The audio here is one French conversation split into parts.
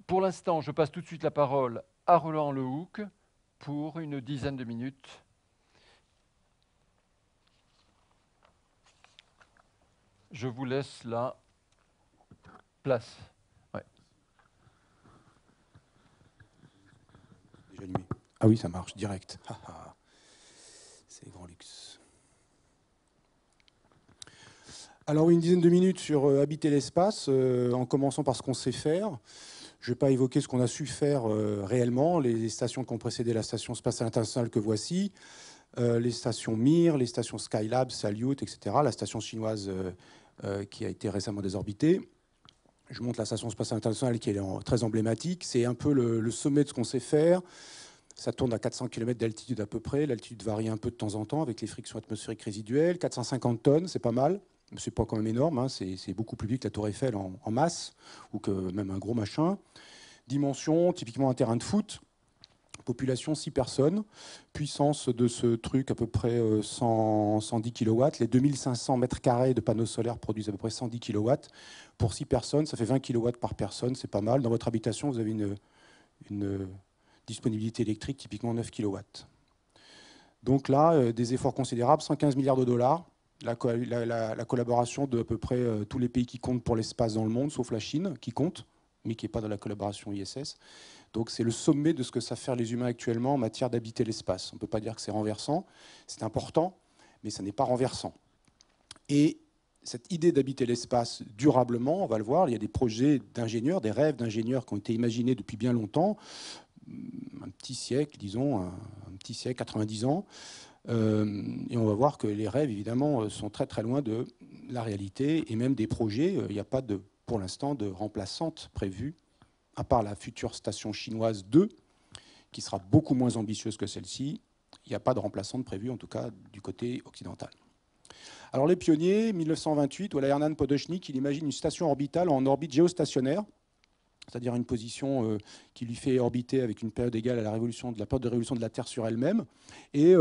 Pour l'instant, je passe tout de suite la parole à Roland Lehoucq pour une dizaine de minutes. Je vous laisse la place. Ouais. Déjà allumé. Ah oui, ça marche, direct. C'est le grand luxe. Alors, une dizaine de minutes sur habiter l'espace, en commençant par ce qu'on sait faire. Je ne vais pas évoquer ce qu'on a su faire réellement, les stations qui ont précédé la Station spatiale internationale que voici, les stations Mir, les stations Skylab, Salyut, etc., la station chinoise qui a été récemment désorbitée. Je montre la Station spatiale internationale qui est très emblématique. C'est un peu le sommet de ce qu'on sait faire. Ça tourne à 400 km d'altitude à peu près. L'altitude varie un peu de temps en temps avec les frictions atmosphériques résiduelles. 450 tonnes, c'est pas mal. C'est pas quand même énorme. Hein. C'est beaucoup plus vite que la Tour Eiffel en masse, ou que même un gros machin. Dimension, typiquement un terrain de foot. Population 6 personnes. Puissance de ce truc à peu près 110 kW. Les 2500 mètres carrés de panneaux solaires produisent à peu près 110 kW. Pour 6 personnes, ça fait 20 kW par personne. C'est pas mal. Dans votre habitation, vous avez une disponibilité électrique typiquement 9 kW. Donc là, des efforts considérables, 115 milliards de dollars. La collaboration de à peu près tous les pays qui comptent pour l'espace dans le monde, sauf la Chine, qui compte, mais qui n'est pas dans la collaboration ISS. Donc c'est le sommet de ce que savent faire les humains actuellement en matière d'habiter l'espace. On ne peut pas dire que c'est renversant, c'est important, mais ça n'est pas renversant. Et cette idée d'habiter l'espace durablement, on va le voir, il y a des projets d'ingénieurs, des rêves d'ingénieurs qui ont été imaginés depuis bien longtemps, un petit siècle, disons, un petit siècle, 90 ans. Et on va voir que les rêves, évidemment, sont très très loin de la réalité et même des projets. Il n'y a pas pour l'instant de remplaçante prévue, à part la future station chinoise 2, qui sera beaucoup moins ambitieuse que celle-ci. Il n'y a pas de remplaçante prévue, en tout cas du côté occidental. Alors les pionniers, 1928, voilà Hermann Podochnik, il imagine une station orbitale en orbite géostationnaire, c'est-à-dire une position qui lui fait orbiter avec une période égale à la période de révolution de la Terre sur elle-même. Et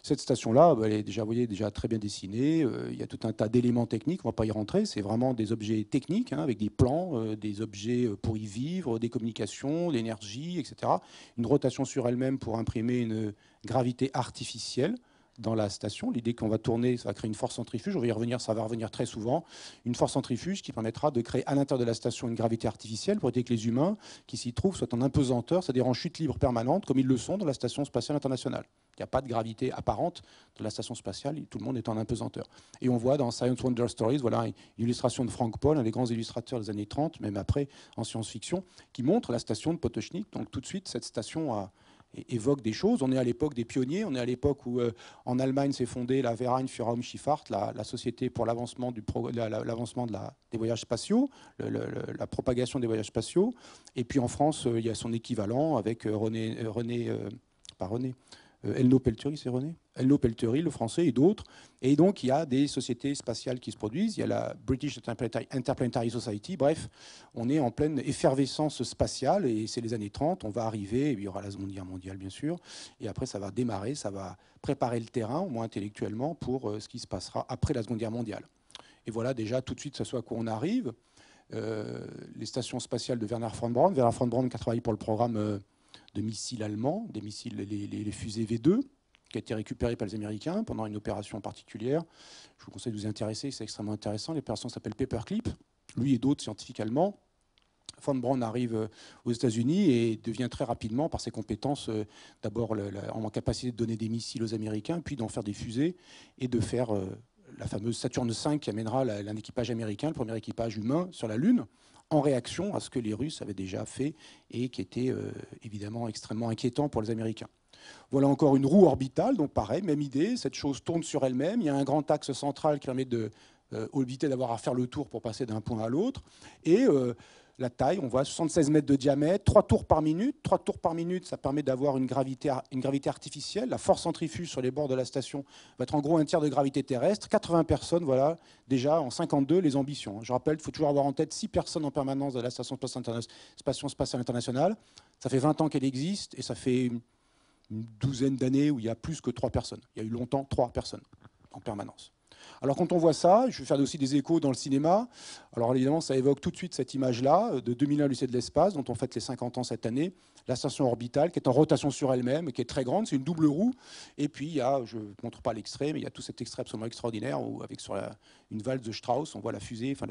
cette station-là, elle est déjà, vous voyez, déjà très bien dessinée. Il y a tout un tas d'éléments techniques, on ne va pas y rentrer. C'est vraiment des objets techniques, hein, avec des plans, des objets pour y vivre, des communications, l'énergie, etc. Une rotation sur elle-même pour imprimer une gravité artificielle dans la station. L'idée qu'on va tourner, ça va créer une force centrifuge. On va y revenir, ça va revenir très souvent. Une force centrifuge qui permettra de créer à l'intérieur de la station une gravité artificielle pour éviter que les humains qui s'y trouvent soient en apesanteur, c'est-à-dire en chute libre permanente, comme ils le sont dans la Station spatiale internationale. Il n'y a pas de gravité apparente de la station spatiale, tout le monde est en apesanteur. Et on voit dans Science Wonder Stories, voilà une illustration de Frank Paul, un des grands illustrateurs des années 30, même après en science-fiction, qui montre la station de Potočnik. Donc tout de suite, cette station évoque des choses. On est à l'époque des pionniers, on est à l'époque où en Allemagne s'est fondée la Verein für Raumschifffahrt, la société pour l'avancement des voyages spatiaux, la propagation des voyages spatiaux. Et puis en France, il y a son équivalent avec Elno Pelteri, c'est René Elno Pelteri, le français, et d'autres. Et donc, il y a des sociétés spatiales qui se produisent. Il y a la British Interplanetary Society. Bref, on est en pleine effervescence spatiale, et c'est les années 30. On va arriver, et il y aura la Seconde Guerre mondiale, bien sûr. Et après, ça va démarrer, ça va préparer le terrain, au moins intellectuellement, pour ce qui se passera après la Seconde Guerre mondiale. Et voilà déjà tout de suite ce à quoi on arrive. Les stations spatiales de Wernher von Braun. Wernher von Braun qui a travaillé pour le programme de missiles allemands, des missiles, les fusées V2, qui a été récupéré par les Américains pendant une opération particulière. Je vous conseille de vous y intéresser, c'est extrêmement intéressant. L'opération s'appelle Paperclip. Lui et d'autres scientifiques allemands. Von Braun arrive aux États-Unis et devient très rapidement, par ses compétences, d'abord en capacité de donner des missiles aux Américains, puis d'en faire des fusées et de faire la fameuse Saturne V qui amènera un équipage américain, le premier équipage humain sur la Lune, en réaction à ce que les Russes avaient déjà fait et qui était évidemment extrêmement inquiétant pour les Américains. Voilà encore une roue orbitale, donc pareil, même idée, cette chose tourne sur elle-même, il y a un grand axe central qui permet d'éviter d'avoir à faire le tour pour passer d'un point à l'autre, et la taille, on voit 76 mètres de diamètre, 3 tours par minute. 3 tours par minute, ça permet d'avoir une gravité artificielle. La force centrifuge sur les bords de la station va être en gros un tiers de gravité terrestre. 80 personnes, voilà, déjà en 52, les ambitions. Je rappelle, il faut toujours avoir en tête 6 personnes en permanence de la Station spatiale internationale. Ça fait 20 ans qu'elle existe et ça fait une douzaine d'années où il y a plus que 3 personnes. Il y a eu longtemps 3 personnes en permanence. Alors quand on voit ça, je vais faire aussi des échos dans le cinéma. Alors évidemment, ça évoque tout de suite cette image-là de 2001 l'Odyssée de l'espace, dont on fête les 50 ans cette année. La station orbitale qui est en rotation sur elle-même, qui est très grande, c'est une double roue. Et puis il y a, je ne montre pas l'extrait, mais il y a tout cet extrait absolument extraordinaire où, avec sur une valse de Strauss, on voit la fusée, enfin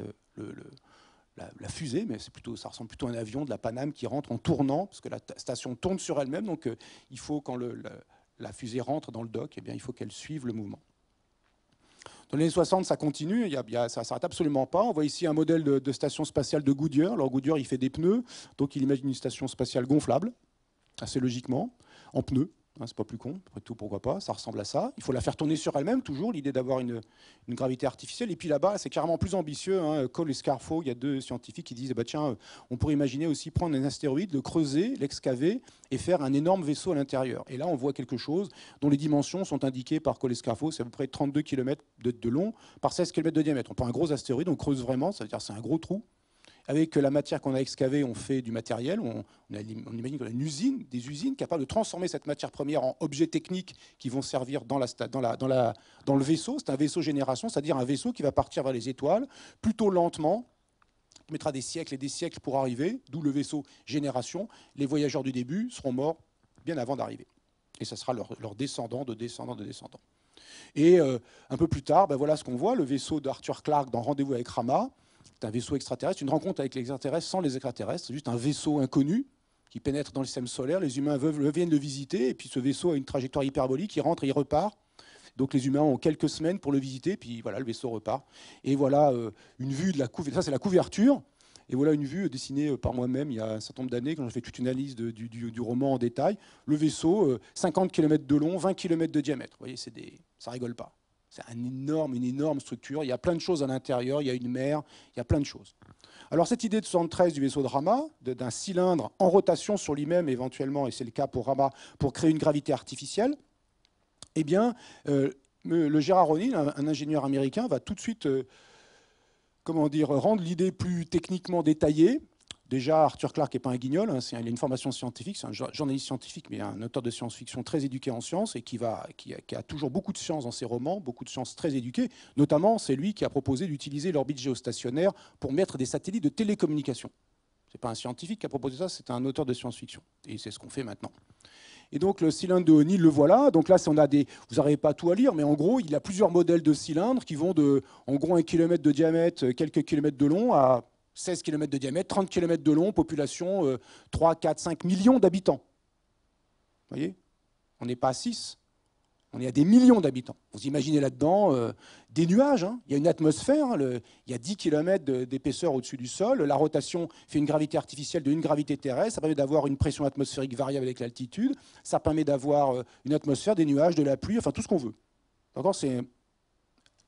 la fusée, mais ça ressemble plutôt à un avion de la Paname qui rentre en tournant, parce que la station tourne sur elle-même. Donc il faut, quand la fusée rentre dans le dock, eh bien, il faut qu'elle suive le mouvement. Dans les années 60, ça continue, ça ne s'arrête absolument pas. On voit ici un modèle de station spatiale de Goodyear. Alors Goodyear, il fait des pneus, donc il imagine une station spatiale gonflable, assez logiquement, en pneus. Hein, c'est pas plus con, après tout, pourquoi pas, ça ressemble à ça. Il faut la faire tourner sur elle-même, toujours, l'idée d'avoir une gravité artificielle. Et puis là-bas, c'est carrément plus ambitieux. Hein. Cole et Scarfo, il y a deux scientifiques qui disent, bah, tiens, on pourrait imaginer aussi prendre un astéroïde, le creuser, l'excaver et faire un énorme vaisseau à l'intérieur. Et là, on voit quelque chose dont les dimensions sont indiquées par Cole et Scarfo, c'est à peu près 32 km de long par 16 km de diamètre. On prend un gros astéroïde, on creuse vraiment, ça veut dire c'est un gros trou. Avec la matière qu'on a excavée, on fait du matériel. On imagine qu'on a des usines capables de transformer cette matière première en objets techniques qui vont servir dans le vaisseau. C'est un vaisseau génération, c'est-à-dire un vaisseau qui va partir vers les étoiles plutôt lentement, qui mettra des siècles et des siècles pour arriver, d'où le vaisseau génération. Les voyageurs du début seront morts bien avant d'arriver. Et ça sera leur descendant de descendant de descendant. Et un peu plus tard, ben voilà ce qu'on voit, le vaisseau d'Arthur Clarke dans Rendez-vous avec Rama. C'est un vaisseau extraterrestre, une rencontre avec les extraterrestres sans les extraterrestres. C'est juste un vaisseau inconnu qui pénètre dans le système solaire. Les humains viennent le visiter, et puis ce vaisseau a une trajectoire hyperbolique, il rentre et il repart. Donc les humains ont quelques semaines pour le visiter, puis voilà, le vaisseau repart. Et voilà une vue de la couverture. Ça, c'est la couverture. Et voilà une vue dessinée par moi-même il y a un certain nombre d'années, quand j'ai fait toute une analyse du roman en détail. Le vaisseau, 50 km de long, 20 km de diamètre. Vous voyez, ça rigole une énorme structure. Il y a plein de choses à l'intérieur, il y a une mer, il y a plein de choses. Alors cette idée de 73 du vaisseau de Rama, d'un cylindre en rotation sur lui-même éventuellement, et c'est le cas pour Rama, pour créer une gravité artificielle, eh bien, le Gerard O'Neill, un ingénieur américain, va tout de suite rendre l'idée plus techniquement détaillée. Déjà, Arthur Clarke n'est pas un guignol, hein, il a une formation scientifique, c'est un journaliste scientifique, mais un auteur de science-fiction très éduqué en sciences et qui a toujours beaucoup de sciences dans ses romans, beaucoup de sciences très éduquées. Notamment, c'est lui qui a proposé d'utiliser l'orbite géostationnaire pour mettre des satellites de télécommunication. Ce n'est pas un scientifique qui a proposé ça, c'est un auteur de science-fiction. Et c'est ce qu'on fait maintenant. Et donc le cylindre de O'Neill, le voilà. Donc là, vous n'arrivez pas tout à lire, mais en gros, il y a plusieurs modèles de cylindres qui vont de, en gros, 1 km de diamètre, quelques kilomètres de long, à 16 km de diamètre, 30 km de long, population 3, 4, 5 millions d'habitants. Vous voyez? On n'est pas à 6, on est à des millions d'habitants. Vous imaginez là-dedans des nuages, hein. Il y a une atmosphère, hein, il y a 10 km d'épaisseur au-dessus du sol, la rotation fait une gravité artificielle de une gravité terrestre, ça permet d'avoir une pression atmosphérique variable avec l'altitude, ça permet d'avoir une atmosphère, des nuages, de la pluie, enfin tout ce qu'on veut. D'accord? C'est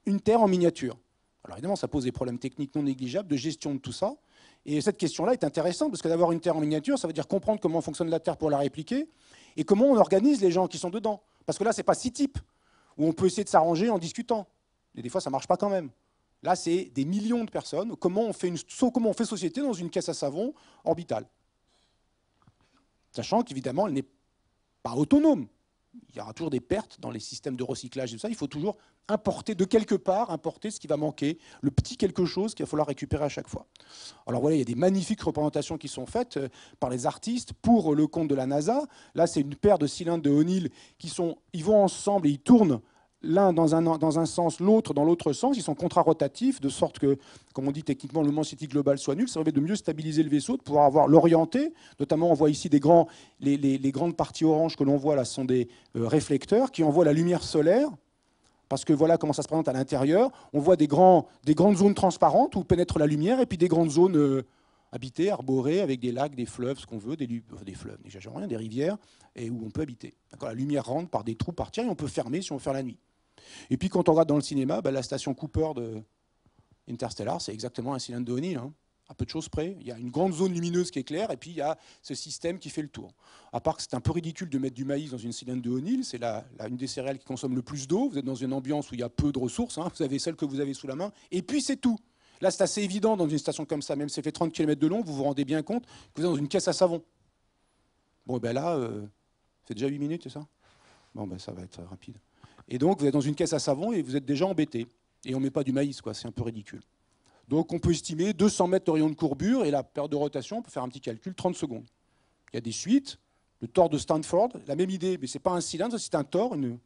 une Terre en miniature. Alors évidemment, ça pose des problèmes techniques non négligeables de gestion de tout ça. Et cette question-là est intéressante, parce que d'avoir une Terre en miniature, ça veut dire comprendre comment fonctionne la Terre pour la répliquer, et comment on organise les gens qui sont dedans. Parce que là, ce n'est pas six types, où on peut essayer de s'arranger en discutant. Et des fois, ça ne marche pas quand même. Là, c'est des millions de personnes. Comment on fait société dans une caisse à savon orbitale? Sachant qu'évidemment, elle n'est pas autonome. Il y aura toujours des pertes dans les systèmes de recyclage et tout ça. Il faut toujours importer de quelque part, importer ce qui va manquer, le petit quelque chose qu'il va falloir récupérer à chaque fois. Alors voilà, il y a des magnifiques représentations qui sont faites par les artistes pour le compte de la NASA. Là, c'est une paire de cylindres de O'Neill ils vont ensemble et ils tournent l'un dans un sens, l'autre dans l'autre sens. Ils sont contrarotatifs, de sorte que, comme on dit techniquement, le moment cinétique global soit nul. Ça permet de mieux stabiliser le vaisseau, de pouvoir l'orienter. Notamment, on voit ici les grandes parties oranges que l'on voit là sont des réflecteurs qui envoient la lumière solaire. Parce que voilà comment ça se présente à l'intérieur. On voit des grandes zones transparentes où pénètre la lumière, et puis des grandes zones habitées, arborées, avec des lacs, des fleuves, ce qu'on veut, des fleuves, n'exagérons rien, des rivières, et où on peut habiter. La lumière rentre par des trous par tiers, et on peut fermer si on veut faire la nuit. Et puis quand on regarde dans le cinéma, la station Cooper de Interstellar, c'est exactement un cylindre de O'Neill, hein, à peu de choses près. Il y a une grande zone lumineuse qui est claire, et puis il y a ce système qui fait le tour. À part que c'est un peu ridicule de mettre du maïs dans une cylindre de O'Neill, c'est une des céréales qui consomme le plus d'eau. Vous êtes dans une ambiance où il y a peu de ressources, hein, vous avez celle que vous avez sous la main, et puis c'est tout. Là, c'est assez évident dans une station comme ça, même si ça fait 30 km de long, vous vous rendez bien compte que vous êtes dans une caisse à savon. Bon, et là, c'est déjà 8 minutes, c'est ça? Bon, ça va être rapide. Et donc, vous êtes dans une caisse à savon et vous êtes déjà embêté. Et on ne met pas du maïs, quoi. C'est un peu ridicule. Donc on peut estimer 200 mètres de rayon de courbure et la période de rotation, on peut faire un petit calcul, 30 secondes. Il y a des suites. Le tore de Stanford, la même idée, mais ce n'est pas un cylindre, c'est un tore, une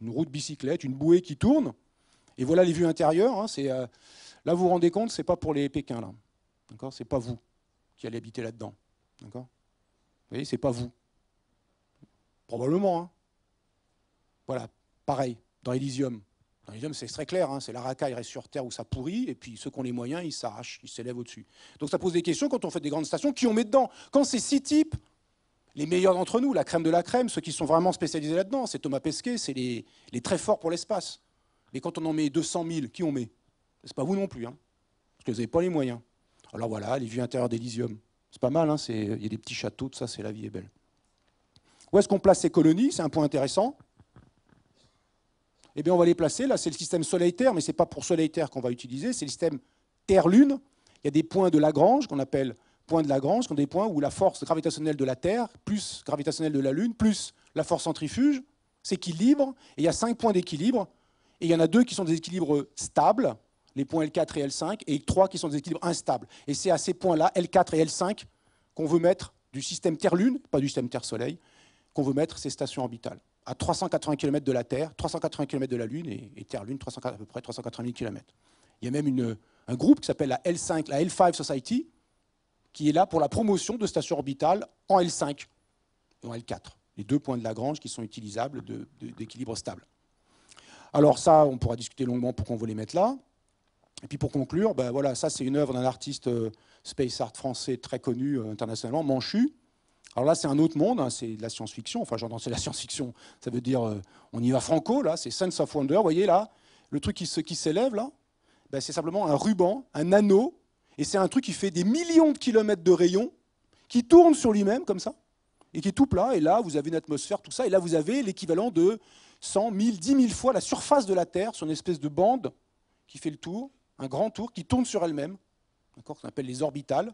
roue de bicyclette, une bouée qui tourne. Et voilà les vues intérieures. Hein, là, vous vous rendez compte, ce n'est pas pour les Pékins. Là. Ce n'est pas vous qui allez habiter là-dedans. Vous voyez, ce n'est pas vous. Probablement. Hein. Voilà, pareil, dans Elysium. Dans Elysium, c'est très clair, hein, c'est la racaille reste sur Terre où ça pourrit, et puis ceux qui ont les moyens, ils s'arrachent, ils s'élèvent au-dessus. Donc ça pose des questions quand on fait des grandes stations, qui on met dedans? Quand c'est 6 types, les meilleurs d'entre nous, la crème de la crème, ceux qui sont vraiment spécialisés là-dedans, c'est Thomas Pesquet, c'est les très forts pour l'espace. Mais quand on en met 200 000, qui on met? C'est pas vous non plus, hein, parce que vous n'avez pas les moyens. Alors voilà, les vues intérieures d'Elysium. C'est pas mal, hein, il y a des petits châteaux, tout ça, c'est la vie est belle. Où est-ce qu'on place ces colonies? C'est un point intéressant. Eh bien, on va les placer. Là, c'est le système Soleil-Terre, mais ce n'est pas pour Soleil-Terre qu'on va utiliser, c'est le système Terre-Lune. Il y a des points de Lagrange, qu'on appelle points de Lagrange, qui sont des points où la force gravitationnelle de la Terre, plus gravitationnelle de la Lune, plus la force centrifuge, s'équilibre. Et il y a 5 points d'équilibre. Et il y en a 2 qui sont des équilibres stables, les points L4 et L5, et 3 qui sont des équilibres instables. Et c'est à ces points-là, L4 et L5, qu'on veut mettre du système Terre-Lune, pas du système Terre-Soleil, qu'on veut mettre ces stations orbitales. À 380 km de la Terre, 380 km de la Lune, et Terre-Lune, à peu près 380 000 km. Il y a même un groupe qui s'appelle la L5, la L5 Society, qui est là pour la promotion de stations orbitales en L5 et en L4. Les 2 points de Lagrange qui sont utilisables d'équilibre stable. Alors ça, on pourra discuter longuement pourquoi on veut les mettre là. Et puis pour conclure, ben voilà, ça c'est une œuvre d'un artiste space art français très connu internationalement, Manchu. Alors là, c'est un autre monde, hein, c'est de la science-fiction. Enfin, j'entends, c'est de la science-fiction. Ça veut dire, on y va franco, là, c'est Sense of Wonder. Vous voyez, là, le truc qui s'élève, là, ben, c'est simplement un ruban, un anneau, et c'est un truc qui fait des millions de kilomètres de rayons, qui tourne sur lui-même, comme ça, et qui est tout plat. Et là, vous avez une atmosphère, tout ça, et là, vous avez l'équivalent de 100, 1000, 10 000 fois la surface de la Terre sur une espèce de bande qui fait le tour, un grand tour, qui tourne sur elle-même, qu'on appelle les orbitales.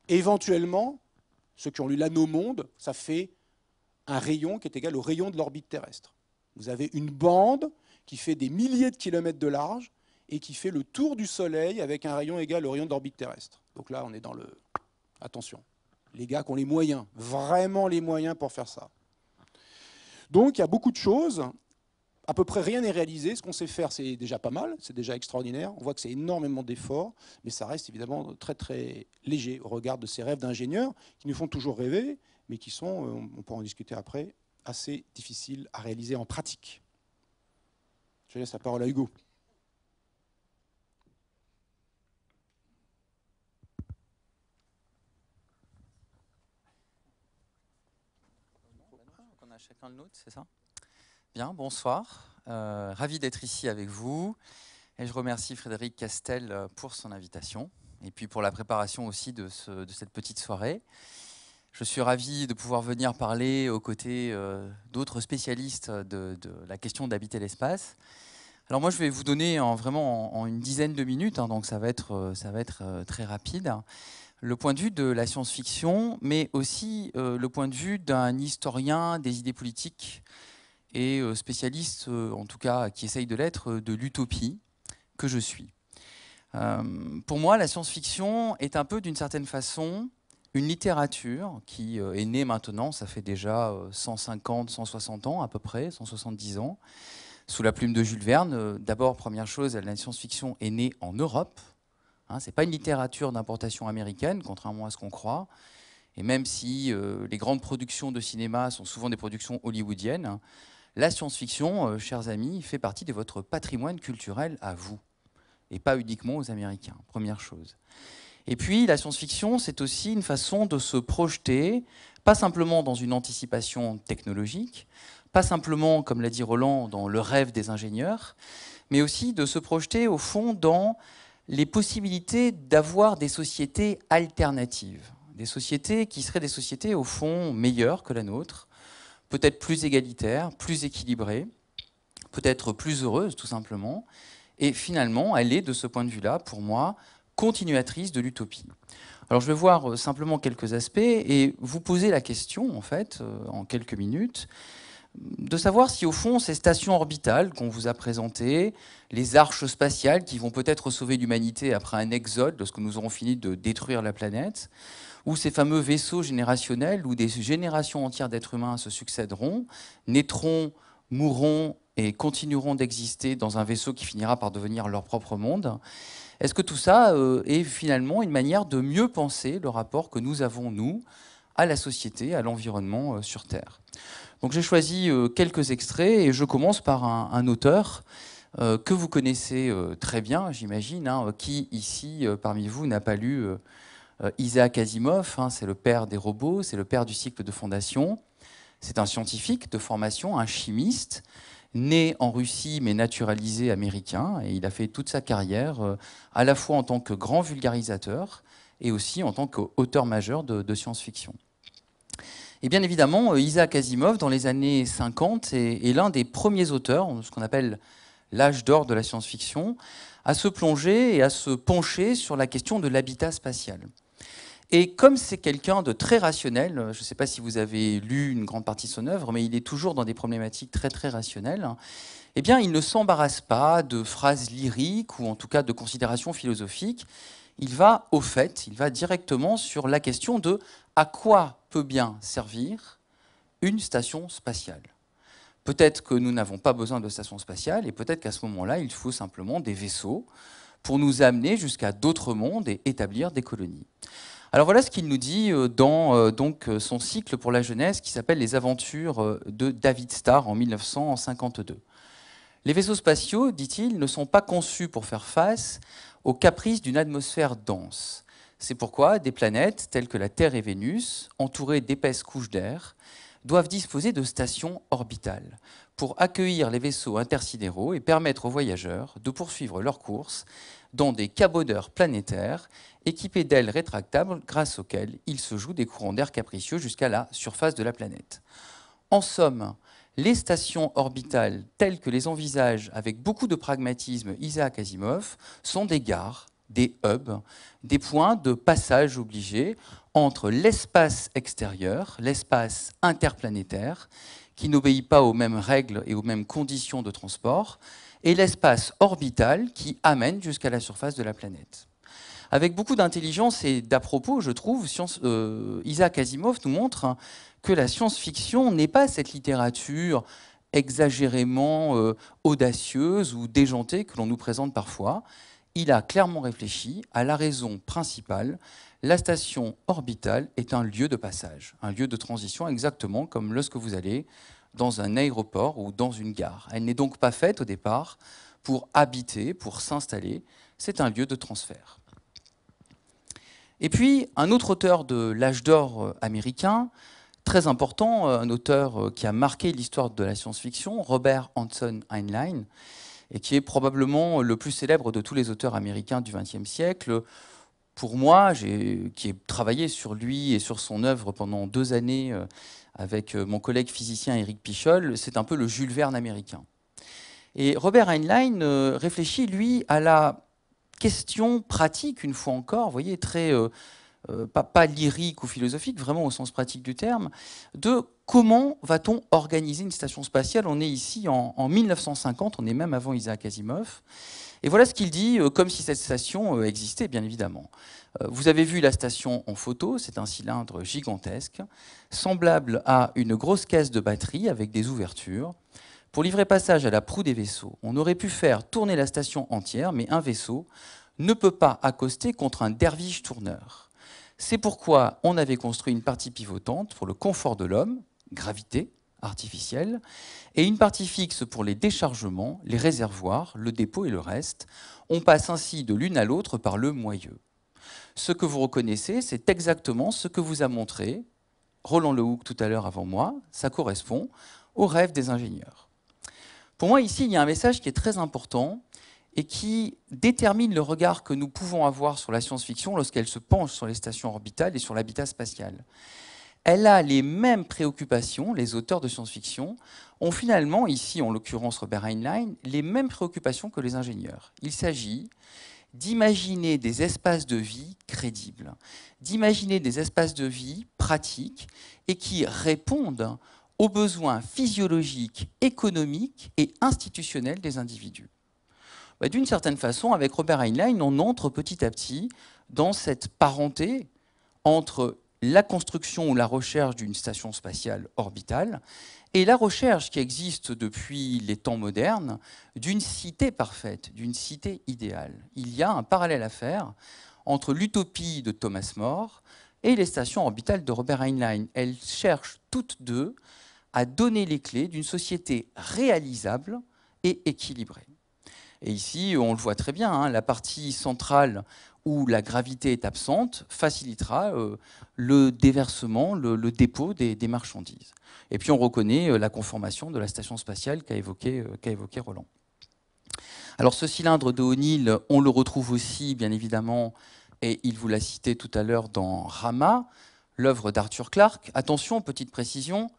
Et éventuellement, ceux qui ont lu l'anneau-monde, ça fait un rayon qui est égal au rayon de l'orbite terrestre. Vous avez une bande qui fait des milliers de kilomètres de large et qui fait le tour du Soleil avec un rayon égal au rayon de l'orbite terrestre. Donc là, on est dans le... Attention, les gars qui ont les moyens, vraiment les moyens pour faire ça. Donc il y a beaucoup de choses. À peu près rien n'est réalisé. Ce qu'on sait faire, c'est déjà pas mal, c'est déjà extraordinaire. On voit que c'est énormément d'efforts, mais ça reste évidemment très très léger au regard de ces rêves d'ingénieurs qui nous font toujours rêver, mais qui sont, on pourra en discuter après, assez difficiles à réaliser en pratique. Je laisse la parole à Hugo. On a chacun le nôtre, c'est ça ? Bien, bonsoir. Ravi d'être ici avec vous. Et je remercie Frédéric Castel pour son invitation et puis pour la préparation aussi de cette petite soirée. Je suis ravi de pouvoir venir parler aux côtés d'autres spécialistes de la question d'habiter l'espace. Alors moi, je vais vous donner vraiment en une dizaine de minutes, hein, donc ça va être très rapide, le point de vue de la science-fiction, mais aussi le point de vue d'un historien des idées politiques et spécialiste, en tout cas qui essaye de l'être, de l'utopie que je suis. Pour moi, la science-fiction est un peu, d'une certaine façon, une littérature qui est née maintenant, ça fait déjà 150, 160 ans à peu près, 170 ans, sous la plume de Jules Verne. D'abord, première chose, la science-fiction est née en Europe. Hein, ce n'est pas une littérature d'importation américaine, contrairement à ce qu'on croit. Et même si les grandes productions de cinéma sont souvent des productions hollywoodiennes, la science-fiction, chers amis, fait partie de votre patrimoine culturel à vous, et pas uniquement aux Américains, première chose. Et puis, la science-fiction, c'est aussi une façon de se projeter, pas simplement dans une anticipation technologique, pas simplement, comme l'a dit Roland, dans le rêve des ingénieurs, mais aussi de se projeter, au fond, dans les possibilités d'avoir des sociétés alternatives, des sociétés qui seraient des sociétés, au fond, meilleures que la nôtre, peut-être plus égalitaire, plus équilibrée, peut-être plus heureuse tout simplement. Et finalement, elle est de ce point de vue-là, pour moi, continuatrice de l'utopie. Alors je vais voir simplement quelques aspects et vous poser la question, en fait, en quelques minutes, de savoir si au fond ces stations orbitales qu'on vous a présentées, les arches spatiales qui vont peut-être sauver l'humanité après un exode lorsque nous aurons fini de détruire la planète, ou ces fameux vaisseaux générationnels où des générations entières d'êtres humains se succéderont, naîtront, mourront et continueront d'exister dans un vaisseau qui finira par devenir leur propre monde. Est-ce que tout ça est finalement une manière de mieux penser le rapport que nous avons, nous, à la société, à l'environnement sur Terre? Donc j'ai choisi quelques extraits et je commence par un auteur que vous connaissez très bien, j'imagine. Hein, qui ici, parmi vous, n'a pas lu Isaac Asimov? Hein, c'est le père des robots, c'est le père du cycle de fondation. C'est un scientifique de formation, un chimiste, né en Russie mais naturalisé américain. Et il a fait toute sa carrière à la fois en tant que grand vulgarisateur et aussi en tant qu'auteur majeur de science-fiction. Et bien évidemment, Isaac Asimov, dans les années 50, est l'un des premiers auteurs, ce qu'on appelle l'âge d'or de la science-fiction, à se plonger et à se pencher sur la question de l'habitat spatial. Et comme c'est quelqu'un de très rationnel, je ne sais pas si vous avez lu une grande partie de son œuvre, mais il est toujours dans des problématiques très très rationnelles, eh bien il ne s'embarrasse pas de phrases lyriques ou en tout cas de considérations philosophiques. Il va au fait, il va directement sur la question de à quoi peut bien servir une station spatiale. Peut-être que nous n'avons pas besoin de station spatiale et peut-être qu'à ce moment-là, il faut simplement des vaisseaux pour nous amener jusqu'à d'autres mondes et établir des colonies. Alors voilà ce qu'il nous dit dans son cycle pour la jeunesse qui s'appelle Les aventures de David Starr en 1952. Les vaisseaux spatiaux, dit-il, ne sont pas conçus pour faire face aux caprices d'une atmosphère dense. C'est pourquoi des planètes telles que la Terre et Vénus, entourées d'épaisses couches d'air, doivent disposer de stations orbitales pour accueillir les vaisseaux intersidéraux et permettre aux voyageurs de poursuivre leur course dans des cabodeurs planétaires équipés d'ailes rétractables grâce auxquelles ils se jouent des courants d'air capricieux jusqu'à la surface de la planète. En somme, les stations orbitales telles que les envisage avec beaucoup de pragmatisme Isaac Asimov sont des gares, des hubs, des points de passage obligés entre l'espace extérieur, l'espace interplanétaire, qui n'obéit pas aux mêmes règles et aux mêmes conditions de transport, et l'espace orbital qui amène jusqu'à la surface de la planète. Avec beaucoup d'intelligence et d'à propos, je trouve, Isaac Asimov nous montre que la science-fiction n'est pas cette littérature exagérément audacieuse ou déjantée que l'on nous présente parfois. Il a clairement réfléchi à la raison principale. La station orbitale est un lieu de passage, un lieu de transition, exactement comme lorsque vous allez dans un aéroport ou dans une gare. Elle n'est donc pas faite au départ pour habiter, pour s'installer. C'est un lieu de transfert. Et puis, un autre auteur de l'âge d'or américain, très important, un auteur qui a marqué l'histoire de la science-fiction, Robert Anton Heinlein, et qui est probablement le plus célèbre de tous les auteurs américains du XXe siècle. Pour moi, qui ai travaillé sur lui et sur son œuvre pendant 2 années avec mon collègue physicien Éric Pichol, c'est un peu le Jules Verne américain. Et Robert Heinlein réfléchit, lui, à la question pratique, une fois encore, vous voyez, très pas lyrique ou philosophique, vraiment au sens pratique du terme, de comment va-t-on organiser une station spatiale. On est ici en 1950, on est même avant Isaac Asimov. Et voilà ce qu'il dit, comme si cette station existait, bien évidemment. Vous avez vu la station en photo, c'est un cylindre gigantesque, semblable à une grosse caisse de batterie avec des ouvertures. Pour livrer passage à la proue des vaisseaux, on aurait pu faire tourner la station entière, mais un vaisseau ne peut pas accoster contre un derviche tourneur. C'est pourquoi on avait construit une partie pivotante pour le confort de l'homme, gravité artificielle, et une partie fixe pour les déchargements, les réservoirs, le dépôt et le reste. On passe ainsi de l'une à l'autre par le moyeu. Ce que vous reconnaissez, c'est exactement ce que vous a montré Roland Lehoucq tout à l'heure avant moi. Ça correspond au rêve des ingénieurs. Pour moi, ici, il y a un message qui est très important et qui détermine le regard que nous pouvons avoir sur la science-fiction lorsqu'elle se penche sur les stations orbitales et sur l'habitat spatial. Elle a les mêmes préoccupations, les auteurs de science-fiction ont finalement, ici en l'occurrence Robert Heinlein, les mêmes préoccupations que les ingénieurs. Il s'agit d'imaginer des espaces de vie crédibles, d'imaginer des espaces de vie pratiques et qui répondent aux besoins physiologiques, économiques et institutionnels des individus. D'une certaine façon, avec Robert Heinlein, on entre petit à petit dans cette parenté entre la construction ou la recherche d'une station spatiale orbitale et la recherche qui existe depuis les temps modernes d'une cité parfaite, d'une cité idéale. Il y a un parallèle à faire entre l'utopie de Thomas More et les stations orbitales de Robert Heinlein. Elles cherchent toutes deux à donner les clés d'une société réalisable et équilibrée. Et ici, on le voit très bien, hein, la partie centrale où la gravité est absente facilitera le déversement, le dépôt des marchandises. Et puis on reconnaît la conformation de la station spatiale qu'a évoqué Roland. Alors ce cylindre de O'Neill, on le retrouve aussi, bien évidemment, et il vous l'a cité tout à l'heure dans Rama, l'œuvre d'Arthur Clarke. Attention, petite précision,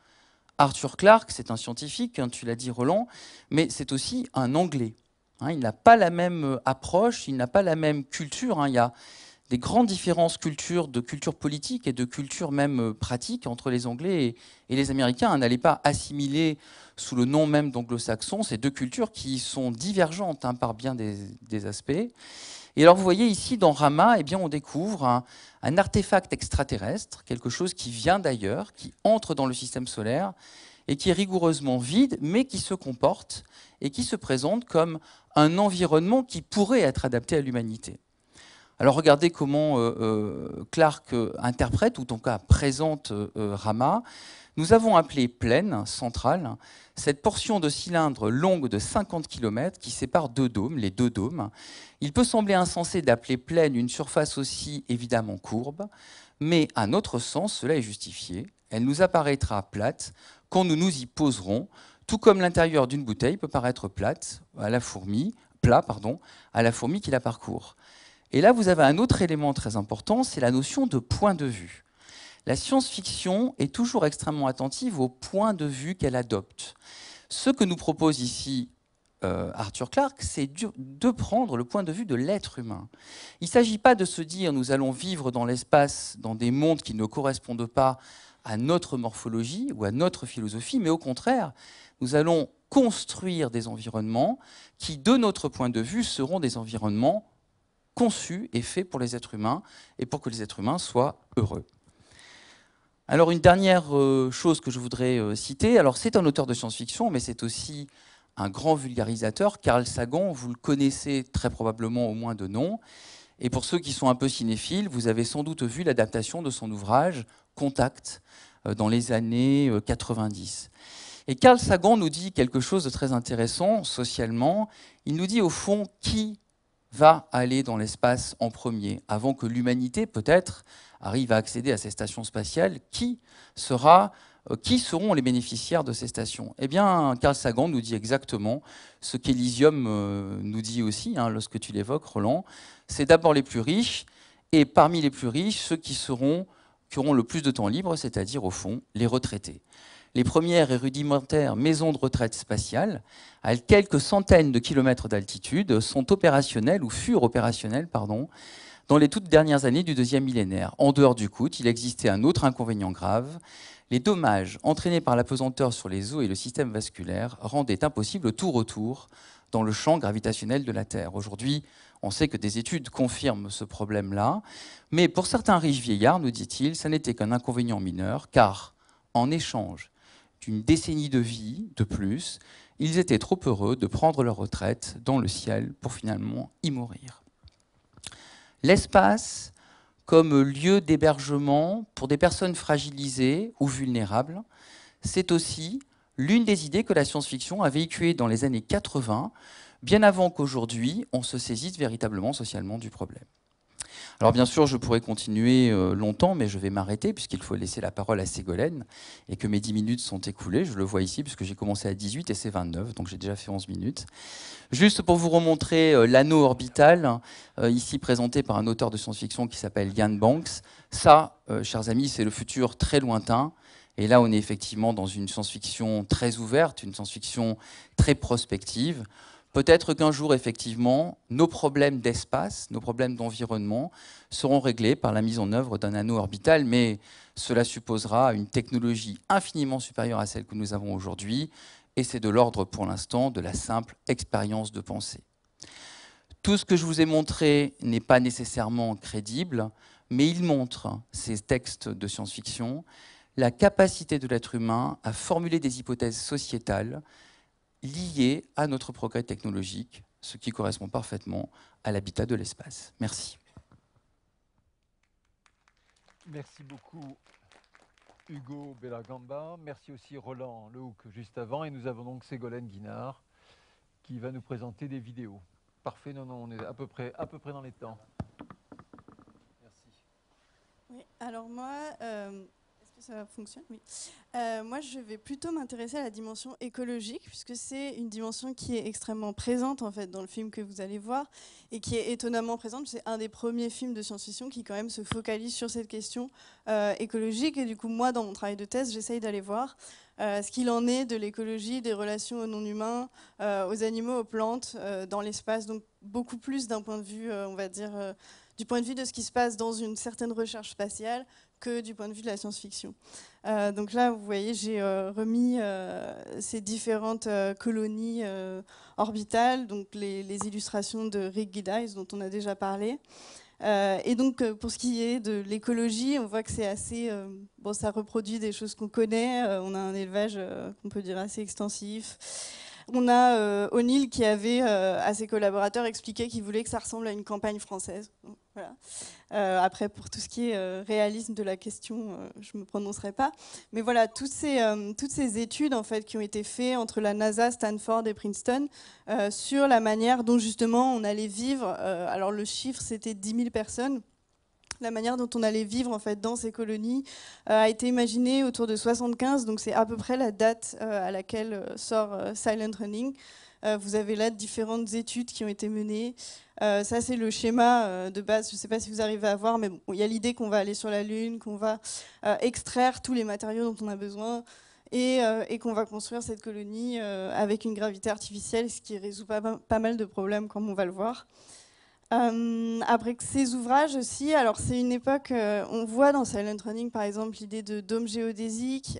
Arthur Clarke, c'est un scientifique, hein, tu l'as dit Roland, mais c'est aussi un Anglais. Hein, il n'a pas la même approche, il n'a pas la même culture. Hein, il y a des grandes différences de culture politique et de culture même pratique entre les Anglais et les Américains. N'allez pas assimiler sous le nom même d'anglo-saxon ces deux cultures qui sont divergentes hein, par bien des aspects. Et alors vous voyez ici dans Rama, eh bien, on découvre un artefact extraterrestre, quelque chose qui vient d'ailleurs, qui entre dans le système solaire et qui est rigoureusement vide, mais qui se comporte et qui se présente comme un environnement qui pourrait être adapté à l'humanité. Alors regardez comment Clarke interprète, ou en tout cas présente Rama. Nous avons appelé plaine centrale cette portion de cylindre longue de 50 km qui sépare deux dômes, les deux dômes. Il peut sembler insensé d'appeler plaine une surface aussi évidemment courbe, mais à notre sens, cela est justifié. Elle nous apparaîtra plate quand nous nous y poserons, tout comme l'intérieur d'une bouteille peut paraître plat à la fourmi qui la parcourt. Et là, vous avez un autre élément très important, c'est la notion de point de vue. La science-fiction est toujours extrêmement attentive au point de vue qu'elle adopte. Ce que nous propose ici Arthur Clarke, c'est de prendre le point de vue de l'être humain. Il ne s'agit pas de se dire nous allons vivre dans l'espace, dans des mondes qui ne correspondent pas à notre morphologie ou à notre philosophie, mais au contraire, nous allons construire des environnements qui, de notre point de vue, seront des environnements conçus et faits pour les êtres humains et pour que les êtres humains soient heureux. Alors une dernière chose que je voudrais citer, alors c'est un auteur de science-fiction, mais c'est aussi un grand vulgarisateur, Carl Sagan, vous le connaissez très probablement au moins de nom, et pour ceux qui sont un peu cinéphiles, vous avez sans doute vu l'adaptation de son ouvrage Contact dans les années 90. Et Carl Sagan nous dit quelque chose de très intéressant socialement, il nous dit au fond qui va aller dans l'espace en premier, avant que l'humanité, peut-être, arrive à accéder à ces stations spatiales, qui seront les bénéficiaires de ces stations? Eh bien, Carl Sagan nous dit exactement ce qu'Elysium nous dit aussi, hein, lorsque tu l'évoques, Roland. C'est d'abord les plus riches, et parmi les plus riches, ceux qui auront le plus de temps libre, c'est-à-dire, au fond, les retraités. Les premières et rudimentaires maisons de retraite spatiales, à quelques centaines de kilomètres d'altitude, sont opérationnelles, ou furent opérationnelles, dans les toutes dernières années du deuxième millénaire. En dehors du coût, il existait un autre inconvénient grave. Les dommages entraînés par l'apesanteur sur les os et le système vasculaire rendaient impossible tout retour dans le champ gravitationnel de la Terre. Aujourd'hui, on sait que des études confirment ce problème-là, mais pour certains riches vieillards, nous dit-il, ça n'était qu'un inconvénient mineur, car en échange d'une décennie de vie de plus, ils étaient trop heureux de prendre leur retraite dans le ciel pour finalement y mourir. L'espace comme lieu d'hébergement pour des personnes fragilisées ou vulnérables, c'est aussi l'une des idées que la science-fiction a véhiculées dans les années 80, bien avant qu'aujourd'hui on se saisisse véritablement socialement du problème. Alors bien sûr, je pourrais continuer longtemps, mais je vais m'arrêter puisqu'il faut laisser la parole à Ségolène et que mes 10 minutes sont écoulées. Je le vois ici puisque j'ai commencé à 18 et c'est 29, donc j'ai déjà fait 11 minutes. Juste pour vous remontrer l'anneau orbital, ici présenté par un auteur de science-fiction qui s'appelle Ian Banks. Ça, chers amis, c'est le futur très lointain. Et là, on est effectivement dans une science-fiction très ouverte, une science-fiction très prospective. Peut-être qu'un jour, effectivement, nos problèmes d'espace, nos problèmes d'environnement seront réglés par la mise en œuvre d'un anneau orbital, mais cela supposera une technologie infiniment supérieure à celle que nous avons aujourd'hui, et c'est de l'ordre, pour l'instant, de la simple expérience de pensée. Tout ce que je vous ai montré n'est pas nécessairement crédible, mais il montre, ces textes de science-fiction, la capacité de l'être humain à formuler des hypothèses sociétales liées à notre progrès technologique, ce qui correspond parfaitement à l'habitat de l'espace. Merci. Merci beaucoup Hugo Bellagamba. Merci aussi Roland Lehoucq juste avant. Et nous avons donc Ségolène Guinard qui va nous présenter des vidéos. Parfait, non, on est à peu près dans les temps. Merci. Oui, alors moi, est-ce que ça fonctionne? Oui. Moi, je vais plutôt m'intéresser à la dimension écologique, puisque c'est une dimension qui est extrêmement présente en fait dans le film que vous allez voir, et qui est étonnamment présente. C'est un des premiers films de science-fiction qui quand même se focalise sur cette question écologique. Et du coup, moi, dans mon travail de thèse, j'essaye d'aller voir ce qu'il en est de l'écologie, des relations aux non-humains, aux animaux, aux plantes, dans l'espace. Donc beaucoup plus d'un point de vue, on va dire, du point de vue de ce qui se passe dans une certaine recherche spatiale que du point de vue de la science-fiction. Donc là, vous voyez, j'ai remis ces différentes colonies orbitales, donc les illustrations de Rick Giedice, dont on a déjà parlé. Et donc, pour ce qui est de l'écologie, on voit que c'est assez... bon, ça reproduit des choses qu'on connaît. On a un élevage qu'on peut dire assez extensif. On a O'Neill qui avait à ses collaborateurs expliqué qu'il voulait que ça ressemble à une campagne française. Donc, voilà. Après, pour tout ce qui est réalisme de la question, je ne me prononcerai pas. Mais voilà, toutes ces études en fait, qui ont été faites entre la NASA, Stanford et Princeton sur la manière dont justement on allait vivre. Alors le chiffre, c'était 10 000 personnes. La manière dont on allait vivre en fait, dans ces colonies a été imaginée autour de 75, donc c'est à peu près la date à laquelle sort Silent Running. Vous avez là différentes études qui ont été menées. Ça, c'est le schéma de base. Je ne sais pas si vous arrivez à voir, mais bon, il y a l'idée qu'on va aller sur la Lune, qu'on va extraire tous les matériaux dont on a besoin et qu'on va construire cette colonie avec une gravité artificielle, ce qui résout pas mal de problèmes, comme on va le voir. Après ces ouvrages aussi, alors c'est une époque, on voit dans Silent Running par exemple l'idée de dôme géodésique,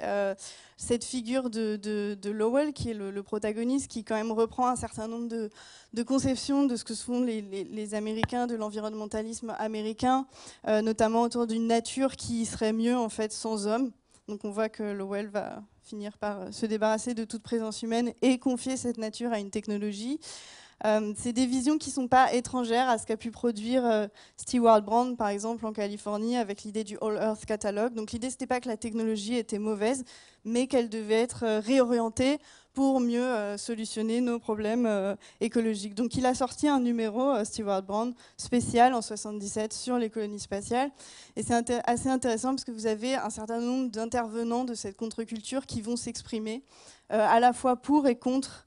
cette figure de Lowell qui est le protagoniste, qui quand même reprend un certain nombre de conceptions de ce que sont les Américains, de l'environnementalisme américain, notamment autour d'une nature qui serait mieux en fait sans hommes. Donc on voit que Lowell va finir par se débarrasser de toute présence humaine et confier cette nature à une technologie. C'est des visions qui ne sont pas étrangères à ce qu'a pu produire Stewart Brand, par exemple, en Californie, avec l'idée du All Earth Catalog. Donc l'idée, ce n'était pas que la technologie était mauvaise, mais qu'elle devait être réorientée pour mieux solutionner nos problèmes écologiques. Donc il a sorti un numéro, Stewart Brand, spécial en 1977 sur les colonies spatiales. Et c'est assez intéressant parce que vous avez un certain nombre d'intervenants de cette contre-culture qui vont s'exprimer à la fois pour et contre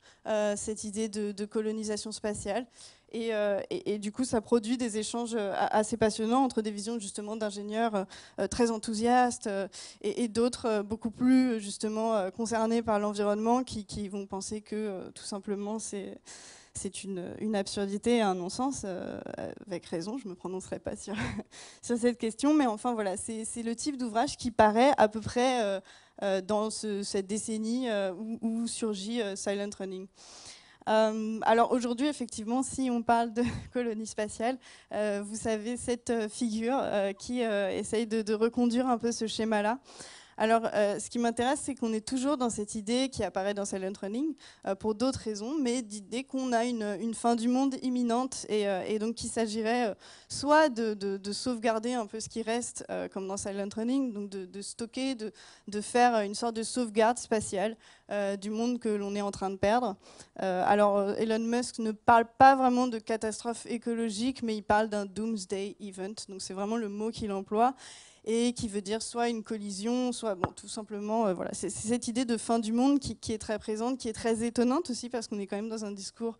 cette idée de colonisation spatiale. Et du coup, ça produit des échanges assez passionnants entre des visions justement d'ingénieurs très enthousiastes et d'autres beaucoup plus justement concernés par l'environnement qui vont penser que tout simplement c'est une absurdité et un non-sens, avec raison, je ne me prononcerai pas sur cette question, mais enfin voilà, c'est le type d'ouvrage qui paraît à peu près dans cette décennie où surgit Silent Running. Alors aujourd'hui, effectivement, si on parle de colonie spatiale, vous savez cette figure qui essaye de reconduire un peu ce schéma-là. Alors, ce qui m'intéresse, c'est qu'on est toujours dans cette idée qui apparaît dans Silent Running, pour d'autres raisons, mais d'idée qu'on a une fin du monde imminente, et donc qu'il s'agirait soit de sauvegarder un peu ce qui reste, comme dans Silent Running, donc de stocker, de faire une sorte de sauvegarde spatiale du monde que l'on est en train de perdre. Alors, Elon Musk ne parle pas vraiment de catastrophe écologique, mais il parle d'un doomsday event, donc c'est vraiment le mot qu'il emploie, et qui veut dire soit une collision, soit bon, tout simplement, voilà, c'est cette idée de fin du monde qui est très présente, qui est très étonnante aussi parce qu'on est quand même dans un discours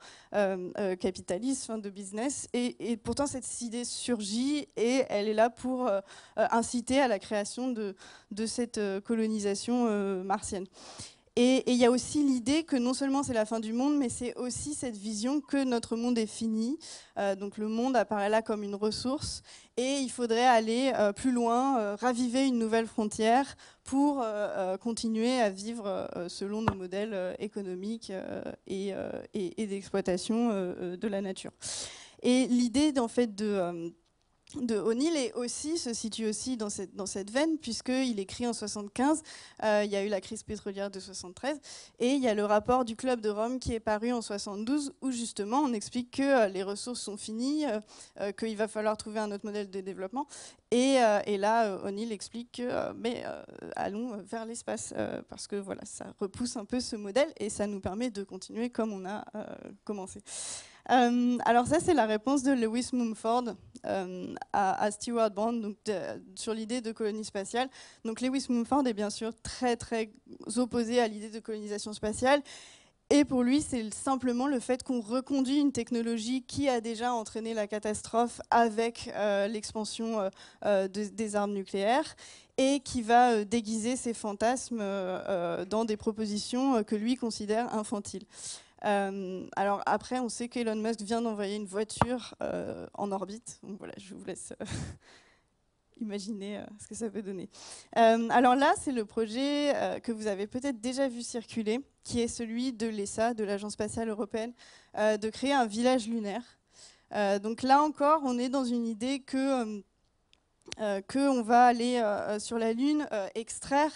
capitaliste, de business, et pourtant cette idée surgit et elle est là pour inciter à la création de cette colonisation martienne. Et il y a aussi l'idée que non seulement c'est la fin du monde, mais c'est aussi cette vision que notre monde est fini. Donc le monde apparaît là comme une ressource et il faudrait aller plus loin, raviver une nouvelle frontière pour continuer à vivre selon nos modèles économiques et d'exploitation de la nature. Et l'idée en fait de O'Neill se situe aussi dans cette veine, puisqu'il écrit en 75, il y a eu la crise pétrolière de 73, et il y a le rapport du Club de Rome qui est paru en 72, où justement on explique que les ressources sont finies, qu'il va falloir trouver un autre modèle de développement. Et là, O'Neill explique que allons vers l'espace, parce que voilà, ça repousse un peu ce modèle, et ça nous permet de continuer comme on a commencé. Alors ça, c'est la réponse de Lewis Mumford à Stewart Brand donc sur l'idée de colonie spatiale. Donc Lewis Mumford est bien sûr très très opposé à l'idée de colonisation spatiale. Et pour lui, c'est simplement le fait qu'on reconduit une technologie qui a déjà entraîné la catastrophe avec l'expansion des armes nucléaires et qui va déguiser ses fantasmes dans des propositions que lui considère infantiles. Alors après, on sait qu'Elon Musk vient d'envoyer une voiture en orbite. Donc voilà, je vous laisse imaginer ce que ça peut donner. Alors là, c'est le projet que vous avez peut-être déjà vu circuler, qui est celui de l'ESA, de l'Agence spatiale européenne, de créer un village lunaire. Donc là encore, on est dans une idée que on va aller sur la Lune extraire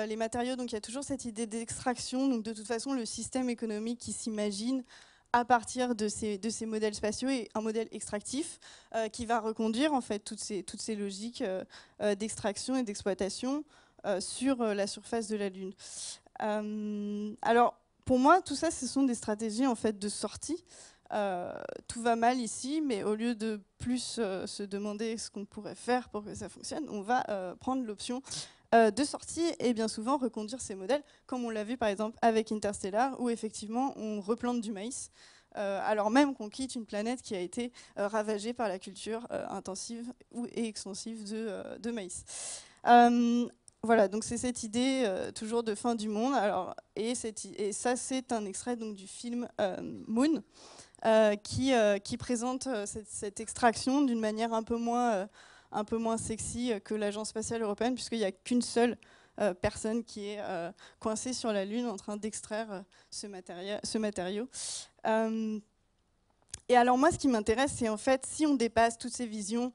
les matériaux. Donc il y a toujours cette idée d'extraction. Donc de toute façon, le système économique qui s'imagine à partir de ces modèles spatiaux et un modèle extractif qui va reconduire en fait toutes ces logiques d'extraction et d'exploitation sur la surface de la Lune. Alors pour moi, tout ça, ce sont des stratégies en fait de sortie. Tout va mal ici, mais au lieu de plus se demander ce qu'on pourrait faire pour que ça fonctionne, on va prendre l'option de sortie et bien souvent reconduire ces modèles, comme on l'a vu par exemple avec Interstellar, où effectivement on replante du maïs, alors même qu'on quitte une planète qui a été ravagée par la culture intensive et extensive de maïs. Voilà, donc c'est cette idée toujours de fin du monde. Alors, et ça, c'est un extrait donc, du film Moon, qui présente cette extraction d'une manière un peu moins sexy que l'Agence spatiale européenne, puisqu'il n'y a qu'une seule personne qui est coincée sur la Lune en train d'extraire ce matériau. Et alors moi, ce qui m'intéresse, c'est en fait, si on dépasse toutes ces visions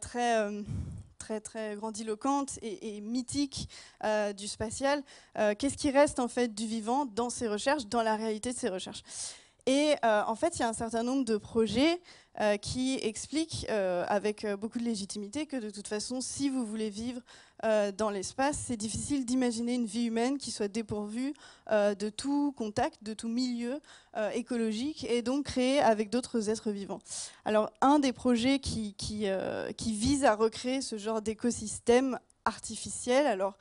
très grandiloquentes et mythiques du spatial, qu'est-ce qui reste en fait du vivant dans ces recherches, dans la réalité de ces recherches? Et en fait, il y a un certain nombre de projets qui expliquent avec beaucoup de légitimité que de toute façon, si vous voulez vivre dans l'espace, c'est difficile d'imaginer une vie humaine qui soit dépourvue de tout contact, de tout milieu écologique et donc créée avec d'autres êtres vivants. Alors, un des projets qui vise à recréer ce genre d'écosystème artificiel, alors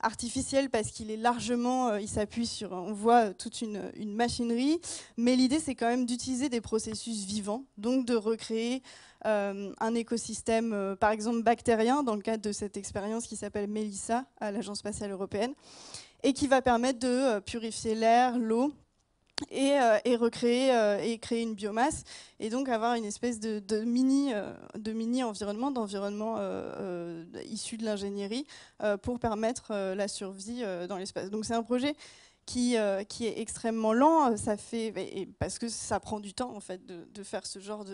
artificiel parce qu'il est largement, il s'appuie sur, on voit toute une machinerie, mais l'idée c'est quand même d'utiliser des processus vivants, donc de recréer un écosystème, par exemple bactérien, dans le cadre de cette expérience qui s'appelle MELISA à l'Agence spatiale européenne, et qui va permettre de purifier l'air, l'eau, et recréer et créer une biomasse et donc avoir une espèce de mini environnement, issu de l'ingénierie pour permettre la survie dans l'espace. Donc c'est un projet qui est extrêmement lent, parce que ça prend du temps en fait de faire ce genre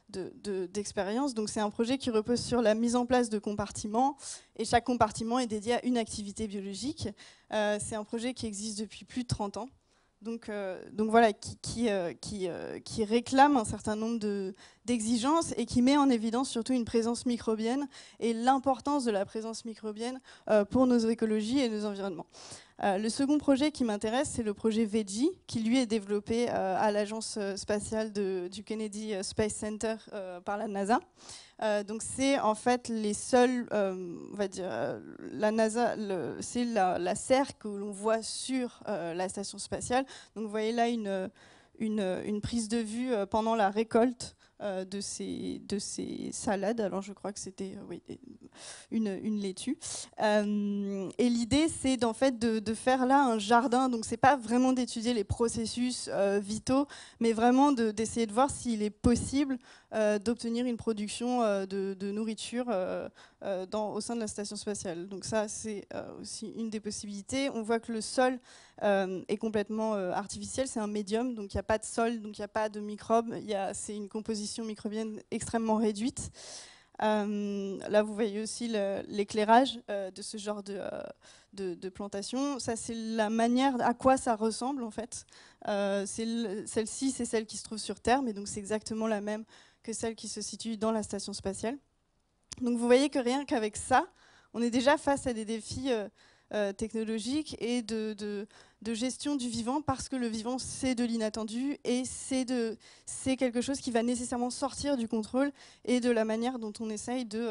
d'expérience. Donc c'est un projet qui repose sur la mise en place de compartiments et chaque compartiment est dédié à une activité biologique. C'est un projet qui existe depuis plus de 30 ans. Donc voilà, qui réclame un certain nombre d'exigences et qui met en évidence surtout une présence microbienne et l'importance de la présence microbienne pour nos écologies et nos environnements. Le second projet qui m'intéresse, c'est le projet VEGI, qui lui est développé à l'agence spatiale du Kennedy Space Center par la NASA. Donc c'est en fait les seuls, on va dire, la NASA, c'est la serre que l'on voit sur la station spatiale. Donc vous voyez là une prise de vue pendant la récolte de ces salades. Alors je crois que c'était oui, une laitue. Et l'idée, c'est en fait de faire là un jardin. Donc c'est pas vraiment d'étudier les processus vitaux, mais vraiment d'essayer de voir s'il est possible d'obtenir une production de nourriture au sein de la station spatiale. Donc ça, c'est aussi une des possibilités. On voit que le sol est complètement artificiel, c'est un médium, donc il n'y a pas de sol, donc il n'y a pas de microbes, c'est une composition microbienne extrêmement réduite. Là, vous voyez aussi l'éclairage de ce genre de plantation. Ça, c'est la manière à quoi ça ressemble, en fait. Celle-ci, c'est celle qui se trouve sur Terre, mais donc c'est exactement la même que celle qui se situe dans la station spatiale. Donc vous voyez que rien qu'avec ça, on est déjà face à des défis technologiques et de gestion du vivant, parce que le vivant, c'est de l'inattendu et c'est quelque chose qui va nécessairement sortir du contrôle et de la manière dont on essaye de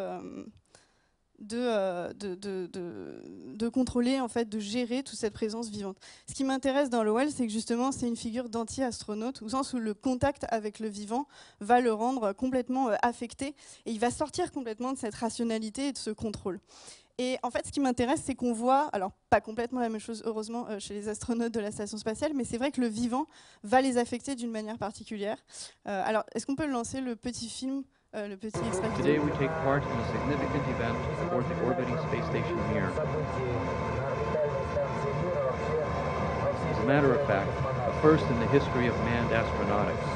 contrôler, en fait, de gérer toute cette présence vivante. Ce qui m'intéresse dans Lowell, c'est que justement, c'est une figure d'anti-astronaute, au sens où le contact avec le vivant va le rendre complètement affecté, et il va sortir complètement de cette rationalité et de ce contrôle. Et en fait, ce qui m'intéresse, c'est qu'on voit, alors pas complètement la même chose, heureusement, chez les astronautes de la station spatiale, mais c'est vrai que le vivant va les affecter d'une manière particulière. Alors, est-ce qu'on peut lancer le petit film, le petit extrait vidéo ? Today we take part in a significant event aboard the orbiting space station Mir. As a matter of fact, a first in the history of manned astronautics.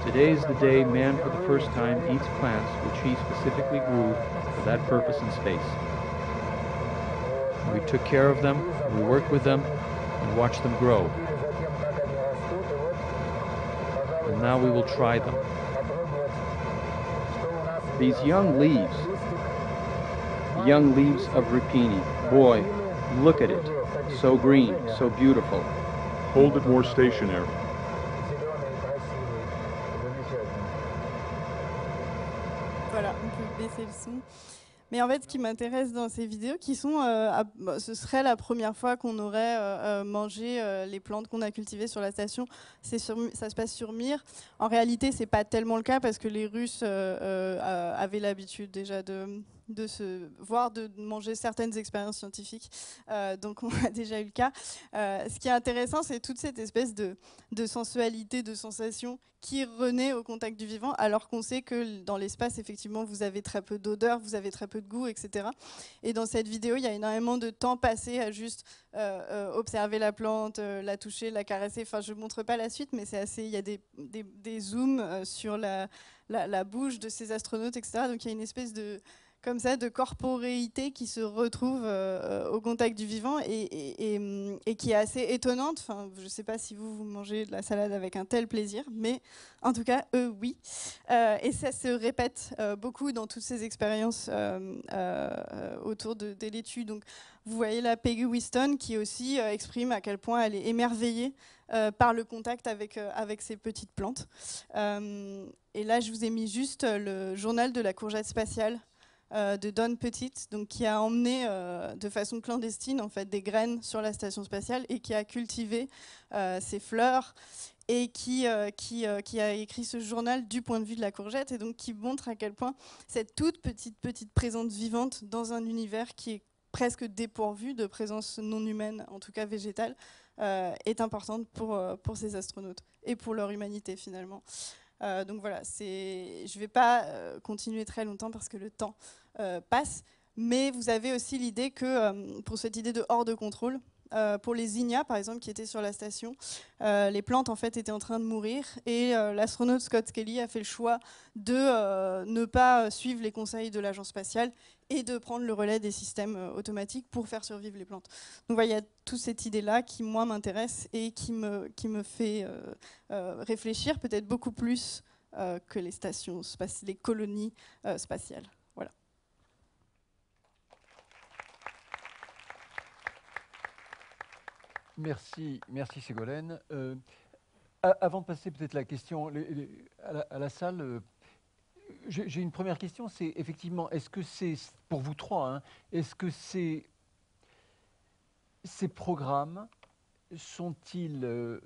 Today is the day man for the first time eats plants which he specifically grew for that purpose in space. We took care of them, we worked with them, and watched them grow. And now we will try them. These young leaves of Rapini, boy, look at it, so green, so beautiful. Hold it more stationary. Voilà, on peut baisser le son. Mais en fait, ce qui m'intéresse dans ces vidéos, ce serait la première fois qu'on aurait mangé les plantes qu'on a cultivées sur la station. Ça se passe sur Mir. En réalité, c'est pas tellement le cas, parce que les Russes avaient l'habitude déjà de manger certaines expériences scientifiques. Donc on a déjà eu le cas. Ce qui est intéressant, c'est toute cette espèce de sensualité, de sensation qui renaît au contact du vivant, alors qu'on sait que dans l'espace, effectivement, vous avez très peu d'odeur, vous avez très peu de goût, etc. Et dans cette vidéo, il y a énormément de temps passé à juste observer la plante, la toucher, la caresser. Enfin, je ne montre pas la suite, mais c'est assez. Il y a des zooms sur la bouche de ces astronautes, etc. Donc il y a une espèce de corporéité qui se retrouve au contact du vivant et qui est assez étonnante. Enfin, je ne sais pas si vous mangez de la salade avec un tel plaisir, mais en tout cas, eux, oui. Et ça se répète beaucoup dans toutes ces expériences autour des laitues. Donc, vous voyez là Peggy Whiston qui aussi exprime à quel point elle est émerveillée par le contact avec ces petites plantes. Et là, je vous ai mis juste le journal de la courgette spatiale de Don Pettit, donc qui a emmené de façon clandestine, en fait, des graines sur la station spatiale et qui a cultivé ces fleurs et qui a écrit ce journal du point de vue de la courgette, et donc qui montre à quel point cette toute petite présence vivante dans un univers qui est presque dépourvu de présence non humaine, en tout cas végétale, est importante pour ces astronautes et pour leur humanité finalement. Donc voilà, je ne vais pas continuer très longtemps parce que le temps passe, mais vous avez aussi l'idée que pour cette idée de hors de contrôle, pour les Zynia par exemple qui étaient sur la station, les plantes en fait étaient en train de mourir et l'astronaute Scott Kelly a fait le choix de ne pas suivre les conseils de l'agence spatiale et de prendre le relais des systèmes automatiques pour faire survivre les plantes. Donc voilà, il y a toute cette idée-là qui, moi, m'intéresse et qui me fait réfléchir peut-être beaucoup plus que les colonies spatiales. Voilà. Merci Ségolène. Avant de passer peut-être la question à la salle, j'ai une première question, c'est effectivement, est-ce que c'est, pour vous trois, hein, est-ce que ces programmes sont-ils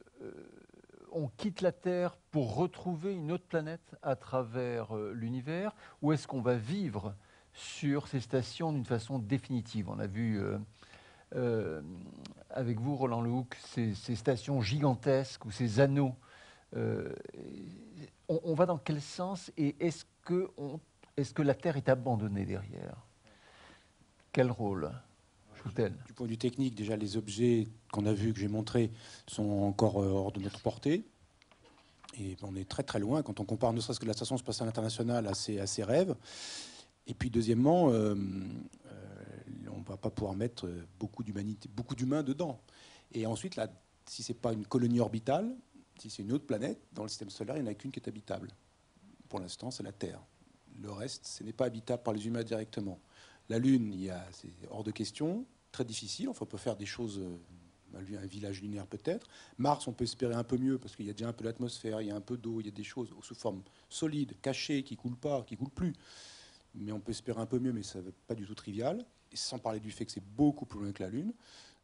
on quitte la Terre pour retrouver une autre planète à travers l'univers, ou est-ce qu'on va vivre sur ces stations d'une façon définitive? On a vu avec vous, Roland Lehoucq, ces stations gigantesques ou ces anneaux. On va dans quel sens, et est-ce que la Terre est abandonnée derrière? Quel rôle joue-t-elle? Du point de vue technique, déjà, les objets qu'on a vus, que j'ai montrés, sont encore hors de notre portée. Et on est très très loin quand on compare ne serait-ce que la Station spatiale internationale à ses rêves. Et puis deuxièmement, on ne va pas pouvoir mettre beaucoup d'humains dedans. Et ensuite, là, si ce n'est pas une colonie orbitale, si c'est une autre planète, dans le système solaire, il n'y en a qu'une qui est habitable. Pour l'instant, c'est la Terre. Le reste, ce n'est pas habitable par les humains directement. La Lune, c'est hors de question, très difficile. Enfin, on peut faire des choses, un village lunaire peut-être. Mars, on peut espérer un peu mieux, parce qu'il y a déjà un peu d'atmosphère, il y a un peu d'eau, il y a des choses sous forme solide, cachées, qui ne coulent pas, qui ne coulent plus. Mais on peut espérer un peu mieux, mais ça n'est pas du tout trivial. Et sans parler du fait que c'est beaucoup plus loin que la Lune.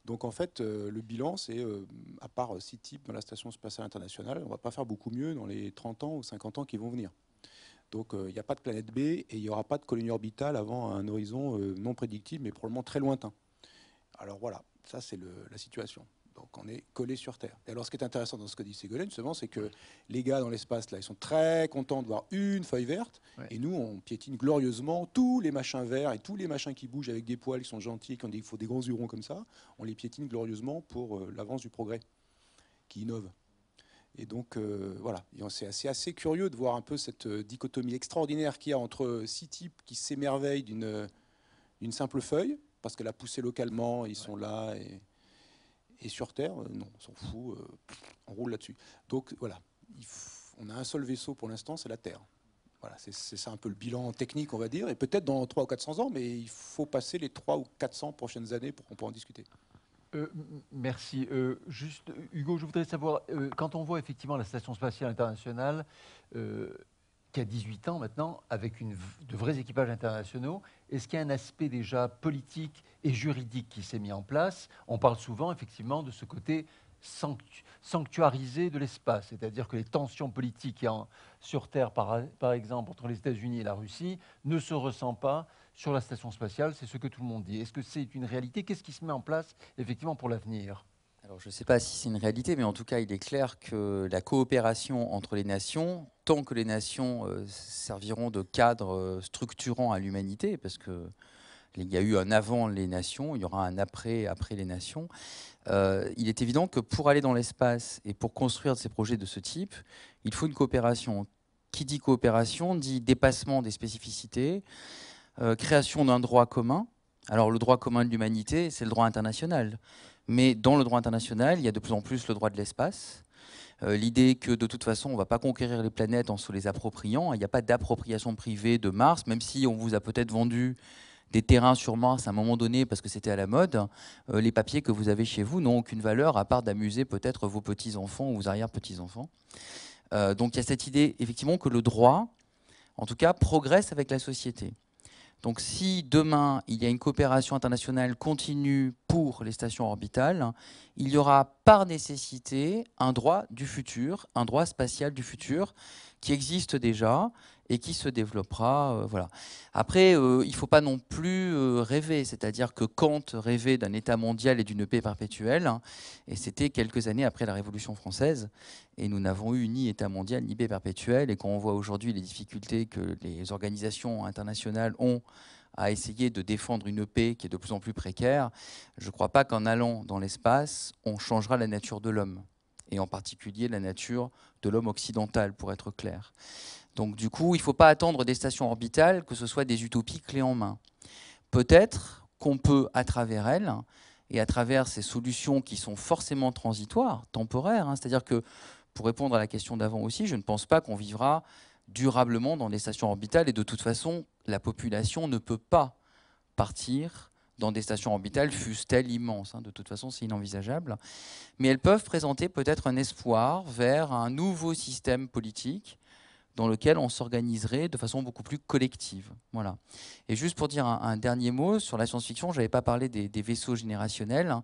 Donc en fait, le bilan, c'est, à part 6 types dans la Station spatiale internationale, on ne va pas faire beaucoup mieux dans les 30 ans ou 50 ans qui vont venir. Donc il n'y a pas de planète B et il n'y aura pas de colonie orbitale avant un horizon non prédictible, mais probablement très lointain. Alors voilà, ça c'est la situation. Donc on est collé sur Terre. Et alors ce qui est intéressant dans ce que dit Ségolène, justement, c'est que les gars dans l'espace, là, ils sont très contents de voir une feuille verte. Ouais. Et nous, on piétine glorieusement tous les machins verts et tous les machins qui bougent avec des poils, qui sont gentils, qui ont il faut des grands hurons comme ça. On les piétine glorieusement pour l'avance du progrès, qui innove. Et donc, voilà, c'est assez curieux de voir un peu cette dichotomie extraordinaire qu'il y a entre 6 types qui s'émerveillent d'une simple feuille, parce qu'elle a poussé localement, ils sont là, et sur Terre, non, on s'en fout, on roule là-dessus. Donc, voilà, on a un seul vaisseau pour l'instant, c'est la Terre. Voilà, c'est ça un peu le bilan technique, on va dire, et peut-être dans 300 ou 400 ans, mais il faut passer les 300 ou 400 prochaines années pour qu'on puisse en discuter. Merci. Juste, Hugo, je voudrais savoir, quand on voit effectivement la Station spatiale internationale, qui a 18 ans maintenant, avec de vrais équipages internationaux, est-ce qu'il y a un aspect déjà politique et juridique qui s'est mis en place? On parle souvent effectivement de ce côté sanctuarisé de l'espace, c'est-à-dire que les tensions politiques sur Terre, par exemple, entre les États-Unis et la Russie, ne se ressentent pas sur la station spatiale, c'est ce que tout le monde dit. Est-ce que c'est une réalité? Qu'est-ce qui se met en place effectivement pour l'avenir? Alors, je ne sais pas si c'est une réalité, mais en tout cas, il est clair que la coopération entre les nations, tant que les nations serviront de cadre structurant à l'humanité, parce qu'il y a eu un avant les nations, il y aura un après les nations, il est évident que pour aller dans l'espace et pour construire ces projets de ce type, il faut une coopération. Qui dit coopération dit dépassement des spécificités, création d'un droit commun. Alors le droit commun de l'humanité, c'est le droit international. Mais dans le droit international, il y a de plus en plus le droit de l'espace. L'idée que de toute façon, on ne va pas conquérir les planètes en se les appropriant. Il n'y a pas d'appropriation privée de Mars, même si on vous a peut-être vendu des terrains sur Mars à un moment donné parce que c'était à la mode. Les papiers que vous avez chez vous n'ont aucune valeur à part d'amuser peut-être vos petits-enfants ou vos arrière-petits-enfants. Donc il y a cette idée effectivement que le droit, en tout cas, progresse avec la société. Donc si demain, il y a une coopération internationale continue pour les stations orbitales, il y aura par nécessité un droit du futur, un droit spatial du futur qui existe déjà et qui se développera. Voilà. Après, il ne faut pas non plus rêver, c'est-à-dire que Kant rêvait d'un État mondial et d'une paix perpétuelle, et c'était quelques années après la Révolution française, et nous n'avons eu ni État mondial ni paix perpétuelle, et quand on voit aujourd'hui les difficultés que les organisations internationales ont à essayer de défendre une paix qui est de plus en plus précaire, je ne crois pas qu'en allant dans l'espace, on changera la nature de l'homme, et en particulier la nature de l'homme occidental, pour être clair. Donc du coup, il ne faut pas attendre des stations orbitales que ce soit des utopies clés en main. Peut-être qu'on peut, à travers elles, et à travers ces solutions qui sont forcément transitoires, temporaires, c'est-à-dire que, pour répondre à la question d'avant aussi, je ne pense pas qu'on vivra durablement dans des stations orbitales, et de toute façon, la population ne peut pas partir dans des stations orbitales, fussent-elles immenses. De toute façon, c'est inenvisageable. Mais elles peuvent présenter peut-être un espoir vers un nouveau système politique dans lequel on s'organiserait de façon beaucoup plus collective. Voilà. Et juste pour dire un dernier mot sur la science-fiction, je n'avais pas parlé des vaisseaux générationnels.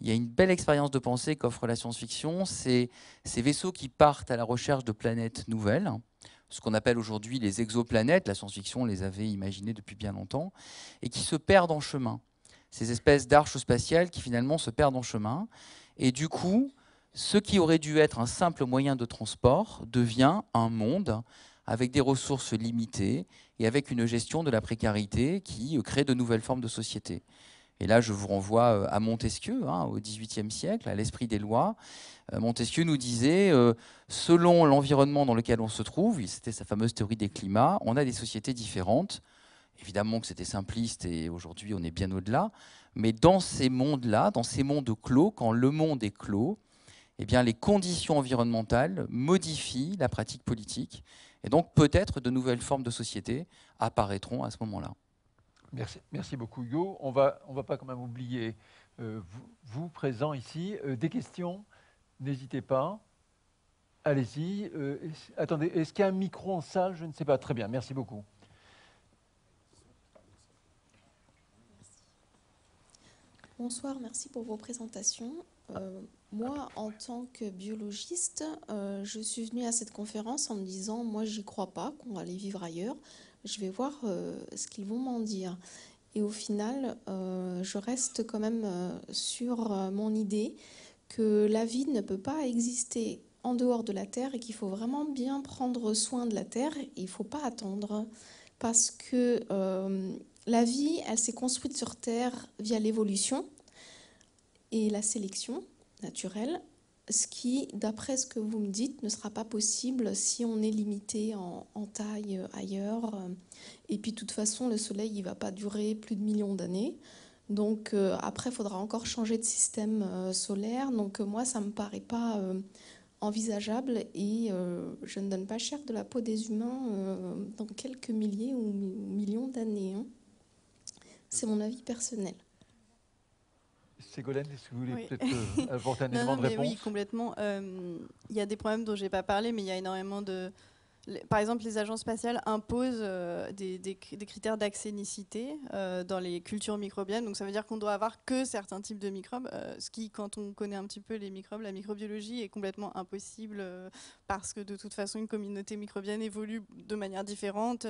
Il y a une belle expérience de pensée qu'offre la science-fiction, c'est ces vaisseaux qui partent à la recherche de planètes nouvelles, ce qu'on appelle aujourd'hui les exoplanètes, la science-fiction les avait imaginées depuis bien longtemps, et qui se perdent en chemin. Ces espèces d'arches spatiales qui finalement se perdent en chemin, et du coup, ce qui aurait dû être un simple moyen de transport devient un monde avec des ressources limitées et avec une gestion de la précarité qui crée de nouvelles formes de société. Et là, je vous renvoie à Montesquieu, au XVIIIe siècle, à l'esprit des lois. Montesquieu nous disait, selon l'environnement dans lequel on se trouve, c'était sa fameuse théorie des climats, on a des sociétés différentes. Évidemment que c'était simpliste et aujourd'hui on est bien au-delà. Mais dans ces mondes-là, dans ces mondes clos, quand le monde est clos, eh bien, les conditions environnementales modifient la pratique politique. Et donc peut-être de nouvelles formes de société apparaîtront à ce moment-là. Merci beaucoup Hugo. On va pas quand même oublier vous présents ici. Des questions, n'hésitez pas. Allez-y. Attendez, est-ce qu'il y a un micro en salle? Je ne sais pas. Très bien, merci beaucoup. Bonsoir, merci pour vos présentations. Moi, en tant que biologiste, je suis venue à cette conférence en me disant, moi, j'y crois pas qu'on va aller vivre ailleurs. Je vais voir ce qu'ils vont m'en dire. Et au final, je reste quand même sur mon idée que la vie ne peut pas exister en dehors de la Terre et qu'il faut vraiment bien prendre soin de la Terre. Il ne faut pas attendre parce que la vie, elle s'est construite sur Terre via l'évolution et la sélection naturelle, ce qui, d'après ce que vous me dites, ne sera pas possible si on est limité en taille ailleurs. Et puis, de toute façon, le Soleil, il ne va pas durer plus de millions d'années. Donc, après, il faudra encore changer de système solaire. Donc, moi, ça ne me paraît pas envisageable et je ne donne pas cher de la peau des humains dans quelques milliers ou millions d'années. C'est mon avis personnel. Ségolène, est-ce que vous voulez Oui. peut-être apporter un élément de réponse? Oui, complètement. Il y a des problèmes dont je n'ai pas parlé, mais il y a énormément de... Par exemple, les agences spatiales imposent des critères d'accénicité dans les cultures microbiennes. Donc ça veut dire qu'on doit avoir que certains types de microbes, ce qui, quand on connaît un petit peu les microbes, la microbiologie est complètement impossible parce que de toute façon, une communauté microbienne évolue de manière différente.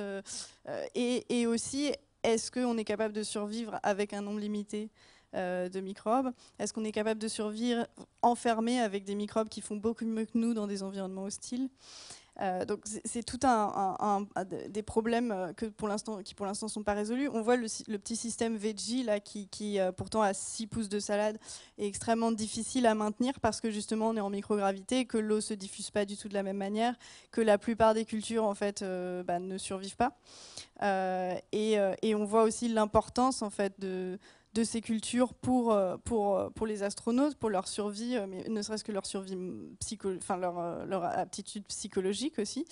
Et aussi, est-ce qu'on est capable de survivre avec un nombre limité de microbes? Est-ce qu'on est capable de survivre enfermé avec des microbes qui font beaucoup mieux que nous dans des environnements hostiles? Donc c'est tout des problèmes qui pour l'instant ne sont pas résolus. On voit le petit système veggie là, qui pourtant a 6 pouces de salade est extrêmement difficile à maintenir parce que justement on est en microgravité, que l'eau se diffuse pas du tout de la même manière, que la plupart des cultures en fait ne survivent pas. Et on voit aussi l'importance en fait de ces cultures pour les astronautes, pour leur survie, mais ne serait-ce que leur survie leur aptitude psychologique aussi.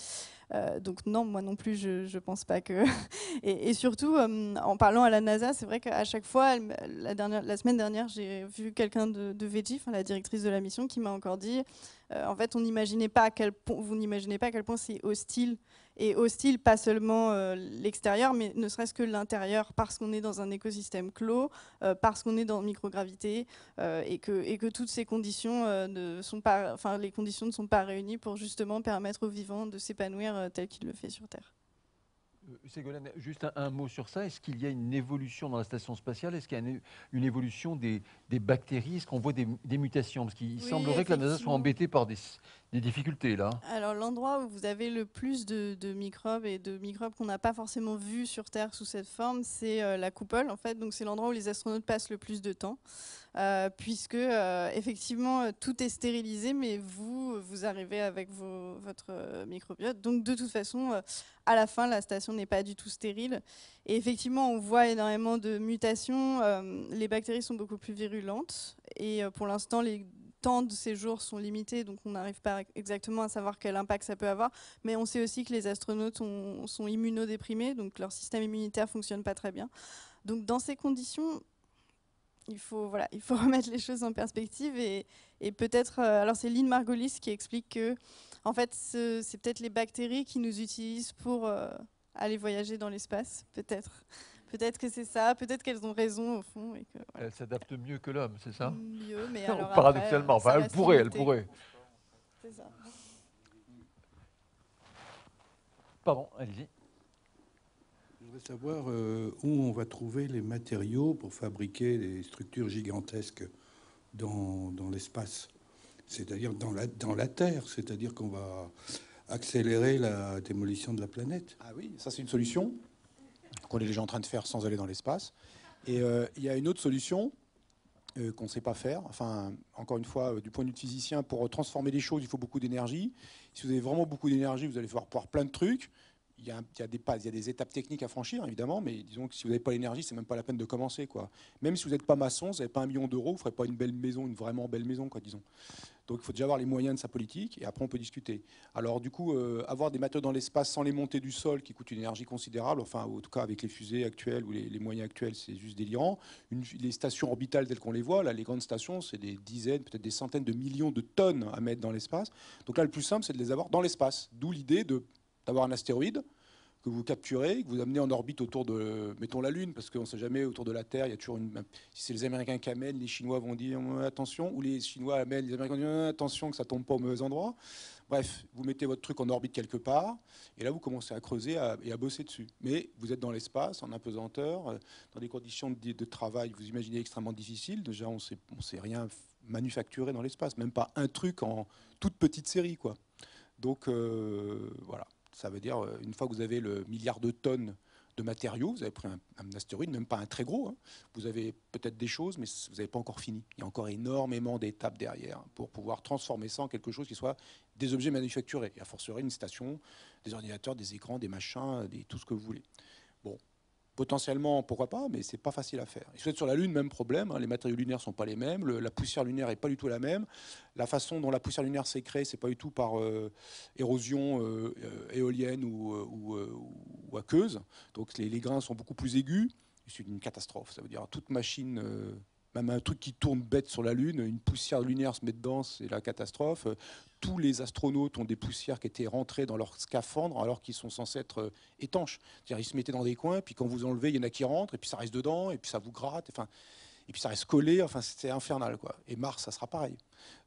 Donc non, moi non plus, je pense pas que... et surtout, en parlant à la NASA, c'est vrai qu'à chaque fois, la semaine dernière, j'ai vu quelqu'un de Veggie, la directrice de la mission, qui m'a encore dit, en fait, vous n'imaginez pas à quel point c'est hostile. Et hostile, pas seulement l'extérieur, mais ne serait-ce que l'intérieur, parce qu'on est dans un écosystème clos, parce qu'on est dans microgravité, et que toutes ces conditions les conditions ne sont pas réunies pour justement permettre aux vivants de s'épanouir tel qu'il le fait sur Terre. Ségolène, juste un mot sur ça. Est-ce qu'il y a une évolution dans la station spatiale? Est-ce qu'il y a une évolution des bactéries? Est-ce qu'on voit des mutations? Parce qu'il semblerait que la NASA soit embêtée par des difficultés, là. Alors, l'endroit où vous avez le plus de microbes et de microbes qu'on n'a pas forcément vus sur Terre sous cette forme, c'est la coupole, en fait. Donc, c'est l'endroit où les astronautes passent le plus de temps. Puisque effectivement tout est stérilisé, mais vous arrivez avec votre microbiote. Donc de toute façon, à la fin, la station n'est pas du tout stérile. Et effectivement, on voit énormément de mutations. Les bactéries sont beaucoup plus virulentes. Et pour l'instant, les temps de séjour sont limités, donc on n'arrive pas exactement à savoir quel impact ça peut avoir. Mais on sait aussi que les astronautes sont immunodéprimés, donc leur système immunitaire ne fonctionne pas très bien. Donc dans ces conditions, il faut remettre les choses en perspective et peut-être... alors c'est Lynn Margolis qui explique que en fait, c'est peut-être les bactéries qui nous utilisent pour aller voyager dans l'espace, peut-être. Peut-être que c'est ça, peut-être qu'elles ont raison au fond. Et que, voilà. Elle s'adapte mieux que l'homme, c'est ça? Mieux, mais alors Paradoxalement, après, enfin, ça elle reste pourrait, elle limité. pourrait. C'est ça. Pardon, allez-y. Je voudrais savoir où on va trouver les matériaux pour fabriquer des structures gigantesques dans l'espace, c'est-à-dire dans la Terre, c'est-à-dire qu'on va accélérer la démolition de la planète. Ah oui, ça c'est une solution qu'on est déjà en train de faire sans aller dans l'espace. Et il y a une autre solution qu'on ne sait pas faire. Enfin, encore une fois, du point de vue de physicien, pour transformer les choses, il faut beaucoup d'énergie. Si vous avez vraiment beaucoup d'énergie, vous allez pouvoir plein de trucs. Il y a des étapes techniques à franchir, évidemment, mais disons que si vous n'avez pas l'énergie, c'est même pas la peine de commencer, quoi. Même si vous n'êtes pas maçon, vous n'avez pas 1 million d'euros, vous ne ferez pas une belle maison, une vraiment belle maison, quoi, disons. Donc il faut déjà avoir les moyens de sa politique, et après on peut discuter. Alors du coup, avoir des matériaux dans l'espace sans les monter du sol, qui coûtent une énergie considérable, enfin en tout cas avec les fusées actuelles ou les moyens actuels, c'est juste délirant. Les stations orbitales telles qu'on les voit, là, les grandes stations, c'est des dizaines, peut-être des centaines de millions de tonnes à mettre dans l'espace. Donc là, le plus simple, c'est de les avoir dans l'espace. D'où l'idée d'avoir un astéroïde que vous capturez, que vous amenez en orbite autour de, mettons, la Lune, parce qu'on ne sait jamais, autour de la Terre, il y a toujours si c'est les Américains qui amènent, les Chinois vont dire attention, ou les Chinois amènent, les Américains vont dire attention que ça ne tombe pas au mauvais endroit. Bref, vous mettez votre truc en orbite quelque part, et là vous commencez à creuser et à bosser dessus. Mais vous êtes dans l'espace, en apesanteur, dans des conditions de travail, vous imaginez, extrêmement difficiles. Déjà, on sait rien manufacturer dans l'espace, même pas un truc en toute petite série, quoi. Donc voilà. Ça veut dire, une fois que vous avez le milliard de tonnes de matériaux, vous avez pris un astéroïde, même pas un très gros, hein, vous avez peut-être des choses, mais vous n'avez pas encore fini. Il y a encore énormément d'étapes derrière pour pouvoir transformer ça en quelque chose qui soit des objets manufacturés. Et a fortiori une station, des ordinateurs, des écrans, des machins, tout ce que vous voulez. Bon, potentiellement, pourquoi pas, mais c'est pas facile à faire. Et si vous êtes sur la Lune, même problème, hein, les matériaux lunaires sont pas les mêmes, la poussière lunaire est pas du tout la même, la façon dont la poussière lunaire s'est créée, c'est pas du tout par érosion éolienne ou aqueuse, donc les grains sont beaucoup plus aigus, c'est une catastrophe, ça veut dire toute machine... même un truc qui tourne bête sur la Lune, une poussière lunaire se met dedans, c'est la catastrophe. Tous les astronautes ont des poussières qui étaient rentrées dans leur scaphandre alors qu'ils sont censés être étanches. C'est-à-dire ils se mettaient dans des coins, puis quand vous enlevez, il y en a qui rentrent, et puis ça reste dedans, et puis ça vous gratte, enfin, et puis ça reste collé, enfin c'est infernal, quoi. Et Mars, ça sera pareil.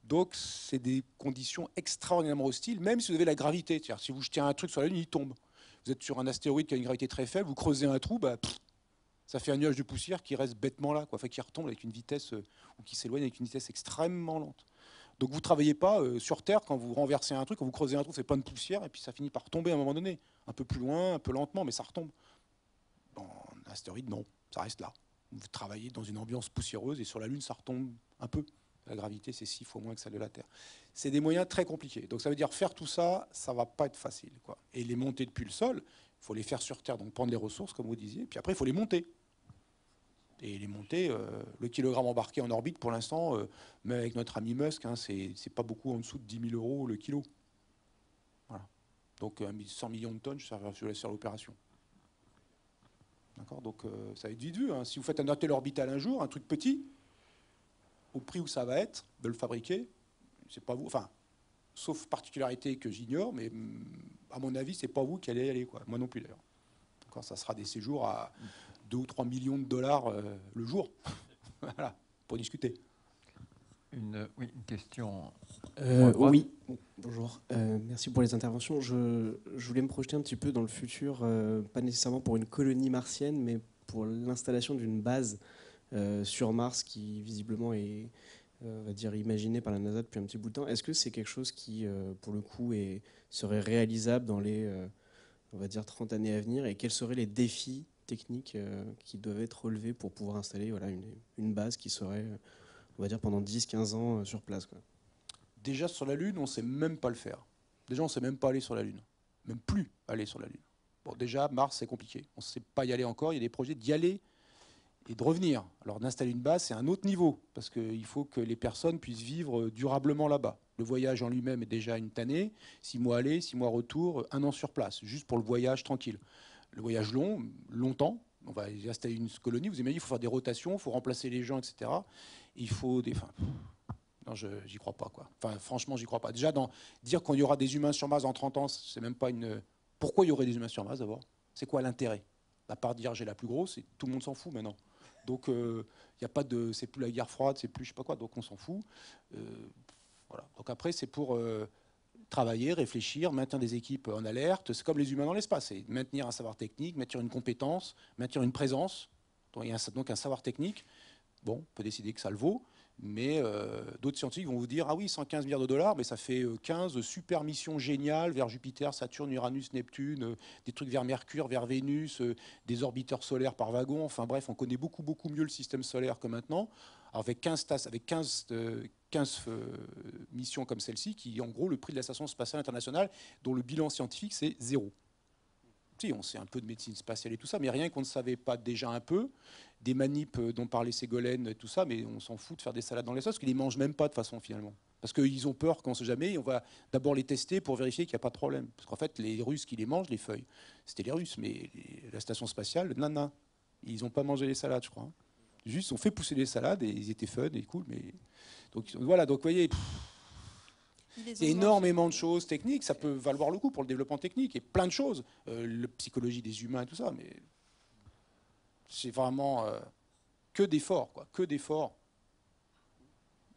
Donc c'est des conditions extraordinairement hostiles, même si vous avez la gravité. C'est-à-dire si vous jetez un truc sur la Lune, il tombe. Vous êtes sur un astéroïde qui a une gravité très faible, vous creusez un trou, ça fait un nuage de poussière qui reste bêtement là, quoi. Enfin, qui retombe avec une vitesse, ou qui s'éloigne avec une vitesse extrêmement lente. Donc vous ne travaillez pas sur Terre quand vous renversez un truc, quand vous creusez un trou, c'est plein de poussière, et puis ça finit par tomber à un moment donné. Un peu plus loin, un peu lentement, mais ça retombe. Bon, un astéroïde, non, ça reste là. Vous travaillez dans une ambiance poussiéreuse, et sur la Lune, ça retombe un peu. La gravité, c'est 6 fois moins que celle de la Terre. C'est des moyens très compliqués. Donc ça veut dire faire tout ça, ça ne va pas être facile, quoi. Et les monter depuis le sol, il faut les faire sur Terre, donc prendre les ressources, comme vous disiez, puis après, il faut les monter. Et les monter, le kilogramme embarqué en orbite, pour l'instant, même avec notre ami Musk, hein, c'est pas beaucoup en dessous de 10 000 euros le kilo. Voilà. Donc 100 millions de tonnes, je laisse faire l'opération. D'accord. Donc ça va être vite vu. Hein. Si vous faites un hôtel orbital un jour, un truc petit, au prix où ça va être de le fabriquer, c'est pas vous. Enfin, sauf particularité que j'ignore, mais à mon avis, c'est pas vous qui allez y aller, quoi. Moi non plus d'ailleurs. D'accord. Ça sera des séjours à 2 ou 3 millions de dollars le jour. Voilà, pour discuter. Une question. Oui, bonjour. Merci pour les interventions. Je voulais me projeter un petit peu dans le futur, pas nécessairement pour une colonie martienne, mais pour l'installation d'une base sur Mars qui visiblement est, on va dire, imaginée par la NASA depuis un petit bout de temps. Est-ce que c'est quelque chose qui, pour le coup, serait réalisable dans les, on va dire, 30 années à venir, et quels seraient les défis techniques qui doivent être relevés pour pouvoir installer une base qui serait, on va dire, pendant 10-15 ans sur place, quoi. Déjà sur la Lune, on ne sait même pas le faire. Déjà, on ne sait même pas aller sur la Lune. Même plus aller sur la Lune. Bon, déjà, Mars, c'est compliqué. On ne sait pas y aller encore. Il y a des projets d'y aller et de revenir. Alors d'installer une base, c'est un autre niveau, parce qu'il faut que les personnes puissent vivre durablement là-bas. Le voyage en lui-même est déjà une tannée. 6 mois aller, 6 mois retour, 1 an sur place, juste pour le voyage tranquille. Le voyage long, longtemps, on va installer une colonie, vous imaginez, il faut faire des rotations, il faut remplacer les gens, etc. Il faut des... Enfin, non, j'y crois pas, quoi. Enfin, franchement, j'y crois pas. Déjà, dire qu'il y aura des humains sur Mars en 30 ans, c'est même pas une... Pourquoi il y aurait des humains sur Mars, d'abord? C'est quoi l'intérêt? À part dire j'ai la plus grosse, et tout le monde s'en fout maintenant. Donc, y a pas de, c'est plus la guerre froide, c'est plus je sais pas quoi, donc on s'en fout. Voilà. Donc après, c'est pour travailler, réfléchir, maintenir des équipes en alerte. C'est comme les humains dans l'espace, c'est maintenir un savoir technique, maintenir une compétence, maintenir une présence. Donc, il y a donc un savoir technique. Bon, on peut décider que ça le vaut, mais d'autres scientifiques vont vous dire ah oui, 115 milliards de dollars, mais ça fait 15 super missions géniales vers Jupiter, Saturne, Uranus, Neptune, des trucs vers Mercure, vers Vénus, des orbiteurs solaires par wagon. Enfin bref, on connaît beaucoup mieux le système solaire que maintenant. Alors, avec 15 missions comme celle-ci, qui est en gros le prix de la Station spatiale internationale, dont le bilan scientifique c'est 0. Si, on sait un peu de médecine spatiale et tout ça, mais rien qu'on ne savait pas déjà un peu, des manips dont parlait Ségolène et tout ça, mais on s'en fout de faire des salades dans les sauces, parce qu'ils ne les mangent même pas de façon finalement. Parce qu'ils ont peur qu'on ne sait jamais, et on va d'abord les tester pour vérifier qu'il n'y a pas de problème. Parce qu'en fait, les Russes qui les mangent, les feuilles, c'était les Russes, mais la Station spatiale, nana, ils n'ont pas mangé les salades, je crois. Hein. Juste, on fait pousser les salades, et ils étaient fun et cool, mais... Donc voilà, donc vous voyez... Il y a énormément de choses techniques, ça peut valoir le coup pour le développement technique, et plein de choses, la psychologie des humains et tout ça, mais c'est vraiment que d'efforts, quoi, que d'efforts.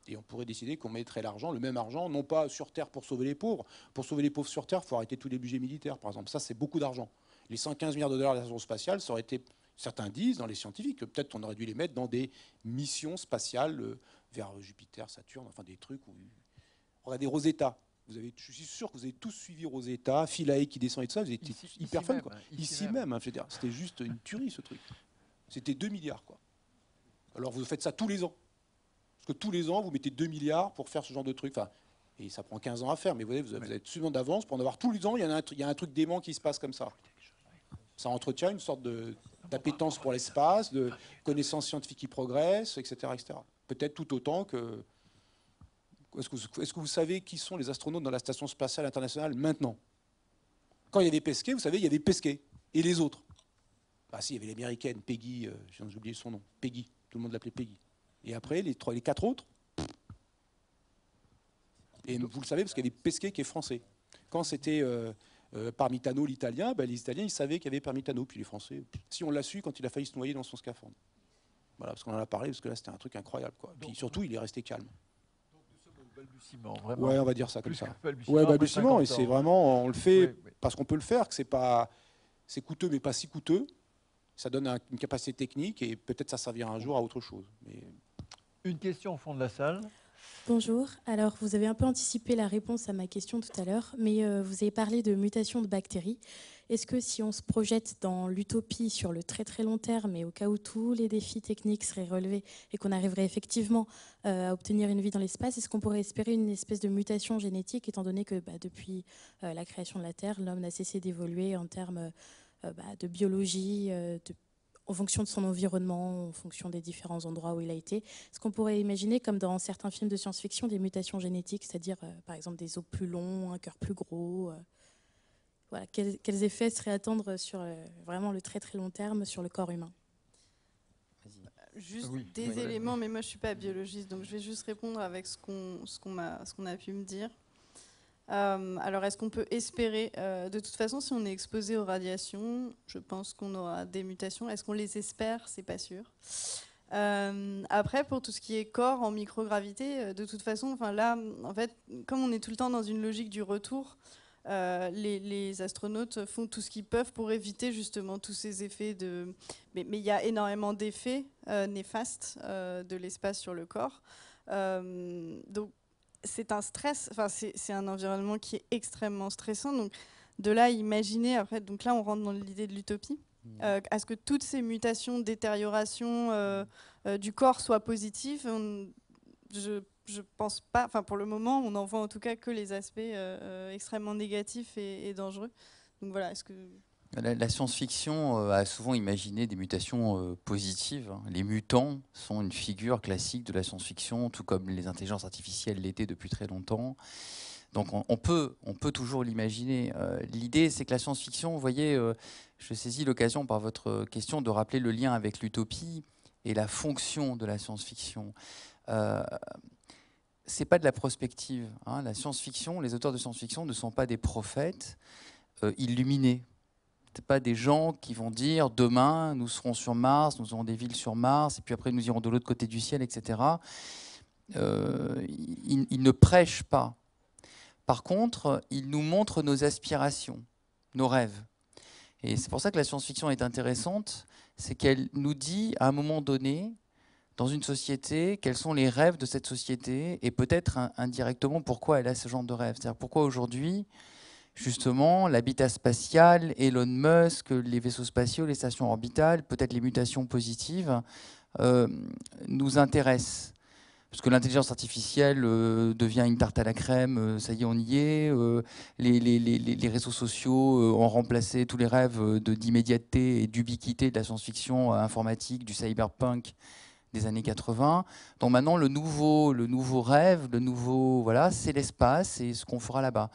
Et on pourrait décider qu'on mettrait l'argent, le même argent, non pas sur Terre pour sauver les pauvres. Pour sauver les pauvres sur Terre, il faut arrêter tous les budgets militaires, par exemple. Ça, c'est beaucoup d'argent. Les 115 milliards de dollars de la station spatiale, ça aurait été, certains disent, dans les scientifiques, que peut-être on aurait dû les mettre dans des missions spatiales vers Jupiter, Saturne, enfin des trucs où... Regardez Rosetta. Je suis sûr que vous avez tous suivi Rosetta, Philae qui descend et tout ça. Vous étiez hyper fun. Quoi. Ici même. Hein, c'était juste une tuerie, ce truc. C'était 2 milliards. Quoi. Alors vous faites ça tous les ans. Parce que tous les ans, vous mettez 2 milliards pour faire ce genre de truc. Enfin, et ça prend 15 ans à faire. Mais vous voyez, vous avez suffisamment d'avance pour en avoir tous les ans. Il y a un truc dément qui se passe comme ça. Ça entretient une sorte d'appétence pour l'espace, de connaissances scientifiques qui progressent, etc. etc. Peut-être tout autant que... Est-ce que vous savez qui sont les astronautes dans la Station spatiale internationale maintenant? Quand il y avait Pesquet, vous savez, il y avait Pesquet. Et les autres? Ah si, il y avait l'américaine, Peggy, j'ai oublié son nom, Peggy, tout le monde l'appelait Peggy. Et après, les 4 autres? Et vous le savez, parce qu'il y avait Pesquet qui est français. Quand c'était Parmitano, l'Italien, les Italiens, ils savaient qu'il y avait Parmitano, puis les Français. Si on l'a su quand il a failli se noyer dans son scaphandre. Voilà, parce qu'on en a parlé, parce que là, c'était un truc incroyable. Quoi. Puis surtout, il est resté calme. Balbutiement, vraiment. Ouais, on va dire ça comme Plus ça. Balbutiement, Balbutiement, et c'est vraiment, on le fait oui. parce qu'on peut le faire, que c'est coûteux, mais pas si coûteux. Ça donne une capacité technique, et peut-être ça servira un jour à autre chose. Mais... Une question au fond de la salle. Bonjour. Alors, vous avez un peu anticipé la réponse à ma question tout à l'heure, mais vous avez parlé de mutation de bactéries. Est-ce que si on se projette dans l'utopie sur le très très long terme, et au cas où tous les défis techniques seraient relevés et qu'on arriverait effectivement à obtenir une vie dans l'espace, est-ce qu'on pourrait espérer une espèce de mutation génétique, étant donné que depuis la création de la Terre, l'homme n'a cessé d'évoluer en termes de biologie, en fonction de son environnement, en fonction des différents endroits où il a été. Est-ce qu'on pourrait imaginer, comme dans certains films de science-fiction, des mutations génétiques, c'est-à-dire par exemple des os plus longs, un cœur plus gros voilà, quels effets seraient à attendre sur vraiment le très très long terme sur le corps humain? Juste des éléments, mais moi je ne suis pas biologiste, donc je vais juste répondre avec ce qu'on a pu me dire. Alors, est-ce qu'on peut espérer, de toute façon, si on est exposé aux radiations, je pense qu'on aura des mutations. Est-ce qu'on les espère? C'est pas sûr. Après, pour tout ce qui est corps en microgravité, de toute façon, là, en fait, comme on est tout le temps dans une logique du retour, les astronautes font tout ce qu'ils peuvent pour éviter justement tous ces effets de... Mais il y a énormément d'effets néfastes de l'espace sur le corps. Donc, c'est un stress, c'est un environnement qui est extrêmement stressant. Donc, de là, imaginez, après, donc là, on rentre dans l'idée de l'utopie. À ce que toutes ces mutations, détériorations du corps soient positives, je pense pas, pour le moment, on n'en voit en tout cas que les aspects extrêmement négatifs et dangereux. Donc voilà, est-ce que... La science-fiction a souvent imaginé des mutations positives. Les mutants sont une figure classique de la science-fiction, tout comme les intelligences artificielles l'étaient depuis très longtemps. Donc on peut toujours l'imaginer. L'idée, c'est que la science-fiction, vous voyez, je saisis l'occasion par votre question de rappeler le lien avec l'utopie et la fonction de la science-fiction. C'est pas de la prospective. Hein. La science-fiction, les auteurs de science-fiction ne sont pas des prophètes illuminés. C'est pas des gens qui vont dire demain nous serons sur Mars, nous aurons des villes sur Mars, et puis après nous irons de l'autre côté du ciel, etc. Ils ne prêchent pas. Par contre, ils nous montrent nos aspirations, nos rêves. Et c'est pour ça que la science-fiction est intéressante, c'est qu'elle nous dit à un moment donné, dans une société, quels sont les rêves de cette société, et peut-être indirectement pourquoi elle a ce genre de rêves. C'est-à-dire pourquoi aujourd'hui, justement, l'habitat spatial, Elon Musk, les vaisseaux spatiaux, les stations orbitales, peut-être les mutations positives, nous intéressent. Parce que l'intelligence artificielle devient une tarte à la crème, ça y est, on y est. Les réseaux sociaux ont remplacé tous les rêves d'immédiateté et d'ubiquité de la science-fiction informatique, du cyberpunk des années 80. Donc maintenant, le nouveau rêve, voilà, c'est l'espace et ce qu'on fera là-bas.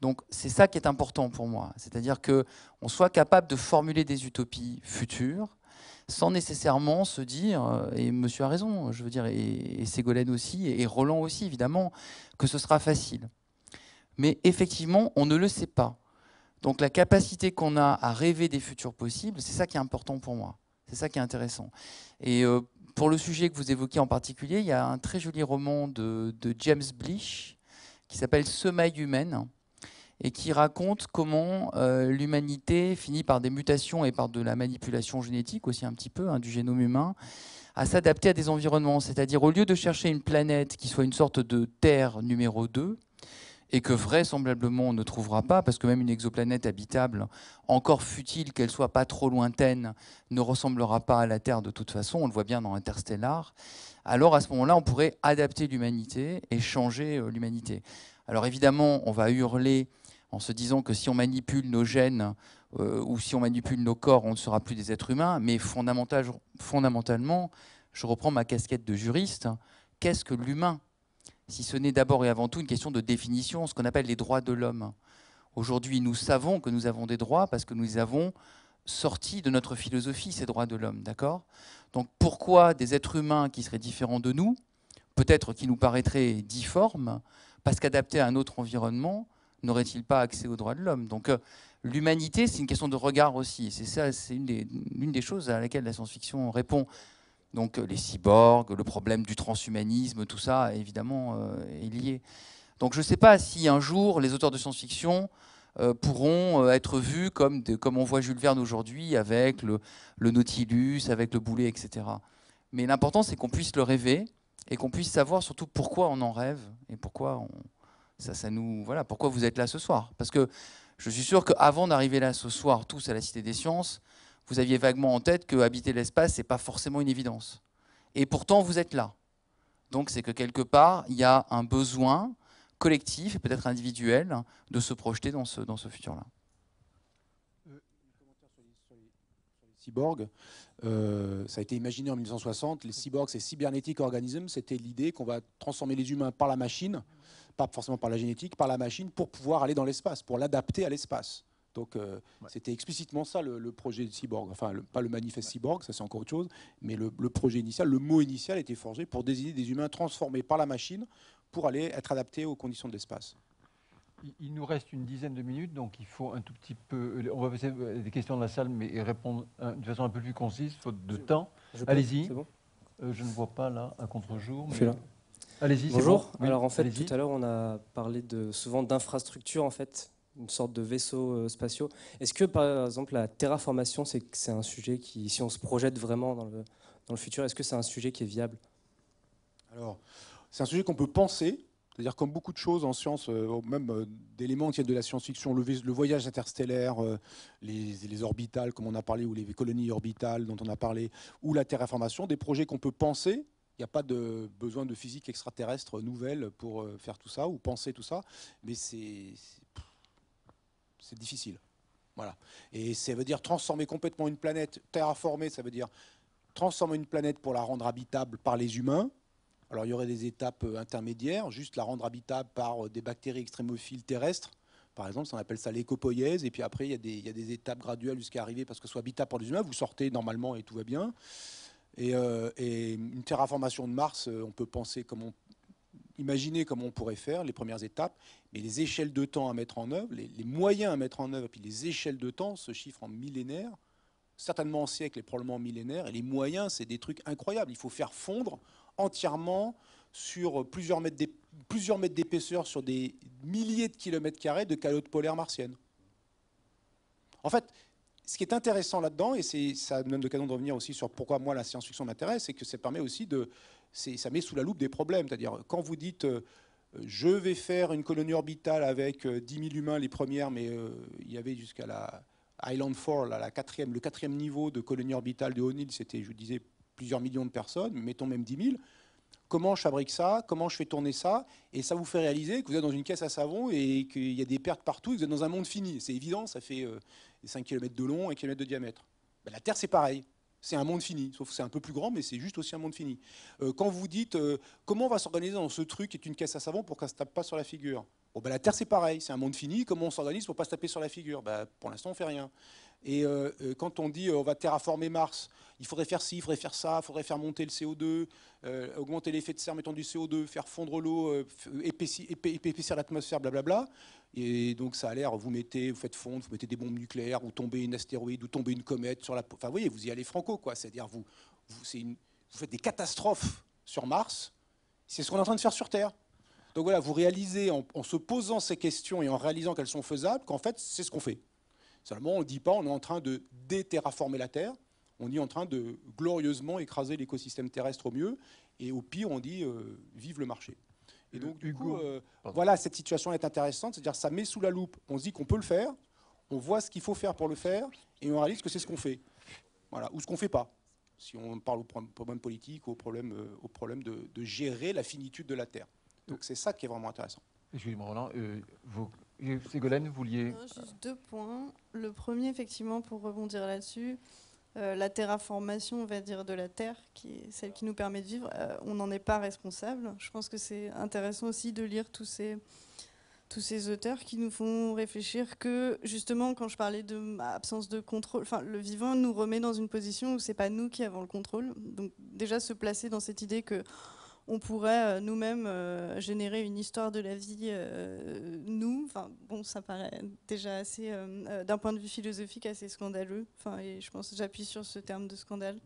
Donc c'est ça qui est important pour moi. C'est-à-dire qu'on soit capable de formuler des utopies futures, sans nécessairement se dire, et monsieur a raison, je veux dire, et Ségolène aussi, et Roland aussi, évidemment, que ce sera facile. Mais effectivement, on ne le sait pas. Donc la capacité qu'on a à rêver des futurs possibles, c'est ça qui est important pour moi. C'est ça qui est intéressant. Et pour le sujet que vous évoquez en particulier, il y a un très joli roman de James Blish qui s'appelle Semailles humaines, et qui raconte comment l'humanité finit par des mutations et par de la manipulation génétique aussi un petit peu, du génome humain, à s'adapter à des environnements. C'est-à-dire au lieu de chercher une planète qui soit une sorte de Terre numéro 2, et que vraisemblablement on ne trouvera pas, parce que même une exoplanète habitable, encore fut-il qu'elle soit pas trop lointaine, ne ressemblera pas à la Terre de toute façon, on le voit bien dans Interstellar, alors à ce moment-là on pourrait adapter l'humanité et changer l'humanité. Alors évidemment on va hurler en se disant que si on manipule nos gènes ou si on manipule nos corps, on ne sera plus des êtres humains. Mais fondamentalement, je reprends ma casquette de juriste, qu'est-ce que l'humain? Si ce n'est d'abord et avant tout une question de définition, ce qu'on appelle les droits de l'homme. Aujourd'hui, nous savons que nous avons des droits parce que nous avons sorti de notre philosophie ces droits de l'homme, d'accord? Donc pourquoi des êtres humains qui seraient différents de nous, peut-être qui nous paraîtraient difformes, parce qu'adaptés à un autre environnement, n'aurait-il pas accès aux droits de l'homme? Donc l'humanité, c'est une question de regard aussi. C'est ça, c'est l'une des choses à laquelle la science-fiction répond. Donc les cyborgs, le problème du transhumanisme, tout ça, évidemment, est lié. Donc je ne sais pas si un jour, les auteurs de science-fiction pourront être vus comme on voit Jules Verne aujourd'hui, avec le Nautilus, avec le boulet, etc. Mais l'important, c'est qu'on puisse le rêver et qu'on puisse savoir surtout pourquoi on en rêve et pourquoi voilà, pourquoi vous êtes là ce soir. Parce que je suis sûr qu'avant d'arriver là ce soir, tous à la Cité des Sciences, vous aviez vaguement en tête que habiter l'espace, ce n'est pas forcément une évidence. Et pourtant, vous êtes là. Donc c'est que quelque part, il y a un besoin collectif et peut-être individuel de se projeter dans ce futur-là. Cyborgs, ça a été imaginé en 1960. Les cyborgs, c'est cybernetic organism. C'était l'idée qu'on va transformer les humains par la machine, pas forcément par la génétique, par la machine, pour pouvoir aller dans l'espace, pour l'adapter à l'espace. Donc c'était explicitement ça le projet de Cyborg. Enfin, pas le manifeste Cyborg, ça c'est encore autre chose, mais le projet initial, le mot initial était forgé pour désigner des humains transformés par la machine pour aller être adaptés aux conditions de l'espace. Il nous reste une dizaine de minutes, donc il faut un tout petit peu... On va passer des questions de la salle, mais répondre de façon un peu plus concise, faute de temps. Allez-y. C'est bon. Je ne vois pas là, à contre-jour. Je suis là. Allez-y. Bonjour. Bon. Alors en fait, tout à l'heure, on a parlé souvent d'infrastructures, en fait, une sorte de vaisseaux spatiaux. Est-ce que, par exemple, la terraformation, c'est un sujet qui, si on se projette vraiment dans le futur, est-ce que c'est un sujet qui est viable? Alors, c'est un sujet qu'on peut penser. C'est-à-dire comme beaucoup de choses en science, même d'éléments qui viennent de la science-fiction, le voyage interstellaire, les orbitales, comme on a parlé, ou les colonies orbitales dont on a parlé, ou la terraformation, des projets qu'on peut penser. Il n'y a pas de besoin de physique extraterrestre nouvelle pour faire tout ça, ou penser tout ça, mais c'est difficile. Voilà. Et ça veut dire transformer complètement une planète, terraformer, ça veut dire transformer une planète pour la rendre habitable par les humains. Alors il y aurait des étapes intermédiaires, juste la rendre habitable par des bactéries extrémophiles terrestres. Par exemple, on appelle ça l'écopoïèse. Et puis après, il y a des étapes graduelles jusqu'à arriver parce que ce soit habitable par les humains. Vous sortez normalement et tout va bien. Et une terraformation de Mars, on peut penser comme imaginer comment on pourrait faire, les premières étapes, mais les échelles de temps à mettre en œuvre, les moyens à mettre en œuvre, et puis les échelles de temps se chiffrent en millénaires, certainement en siècles et probablement en millénaires, et les moyens, c'est des trucs incroyables. Il faut faire fondre entièrement sur plusieurs mètres d'épaisseur sur des milliers de kilomètres carrés de calottes polaires martiennes. En fait, ce qui est intéressant là-dedans, et ça me donne l'occasion de revenir aussi sur pourquoi moi la science-fiction m'intéresse, c'est que ça permet aussi ça met sous la loupe des problèmes. C'est-à-dire, quand vous dites je vais faire une colonie orbitale avec 10 000 humains les premières, mais il y avait jusqu'à la Island 4, le quatrième niveau de colonie orbitale de O'Neill, c'était, je vous disais, plusieurs millions de personnes, mettons même 10 000. Comment je fabrique ça? Comment je fais tourner ça? Et ça vous fait réaliser que vous êtes dans une caisse à savon et qu'il y a des pertes partout et que vous êtes dans un monde fini. C'est évident, ça fait 5 km de long, 1 km de diamètre. Ben, la Terre, c'est pareil. C'est un monde fini, sauf que c'est un peu plus grand, mais c'est juste aussi un monde fini. Quand vous dites comment on va s'organiser dans ce truc qui est une caisse à savon pour qu'on ne se tape pas sur la figure, bon, ben, la Terre c'est pareil, c'est un monde fini, comment on s'organise pour ne pas se taper sur la figure? Ben, pour l'instant on ne fait rien. Et quand on dit on va terraformer Mars, il faudrait faire ci, il faudrait faire ça, il faudrait faire monter le CO2, augmenter l'effet de serre mettant du CO2, faire fondre l'eau, épaissir l'atmosphère, blablabla. Et donc ça a l'air, vous faites fondre, vous mettez des bombes nucléaires, ou tomber une astéroïde, ou tomber une comète sur la... Enfin vous voyez, vous y allez franco, quoi. C'est-à-dire vous faites des catastrophes sur Mars, c'est ce qu'on est en train de faire sur Terre. Donc voilà, vous réalisez en se posant ces questions et en réalisant qu'elles sont faisables, qu'en fait c'est ce qu'on fait. Seulement on ne dit pas on est en train de déterraformer la Terre, on dit en train de glorieusement écraser l'écosystème terrestre au mieux, et au pire on dit vive le marché. Et donc, du coup, voilà, cette situation est intéressante, c'est-à-dire ça met sous la loupe, on se dit qu'on peut le faire, on voit ce qu'il faut faire pour le faire, et on réalise que c'est ce qu'on fait. Voilà, ou ce qu'on ne fait pas, si on parle au problème politique ou au problème de gérer la finitude de la Terre. Donc c'est ça qui est vraiment intéressant. Julie Roland, Ségolène, vous vouliez... Juste 2 points. Le premier, effectivement, pour rebondir là-dessus, la terraformation, on va dire, de la Terre, qui est celle qui nous permet de vivre, on n'en est pas responsable. Je pense que c'est intéressant aussi de lire tous ces auteurs qui nous font réfléchir que, justement, quand je parlais de absence de contrôle, enfin, le vivant nous remet dans une position où c'est pas nous qui avons le contrôle. Donc déjà se placer dans cette idée que on pourrait nous-mêmes générer une histoire de la vie, nous. Enfin, bon, ça paraît déjà assez, d'un point de vue philosophique, assez scandaleux. Enfin, et je pense que j'appuie sur ce terme de scandale.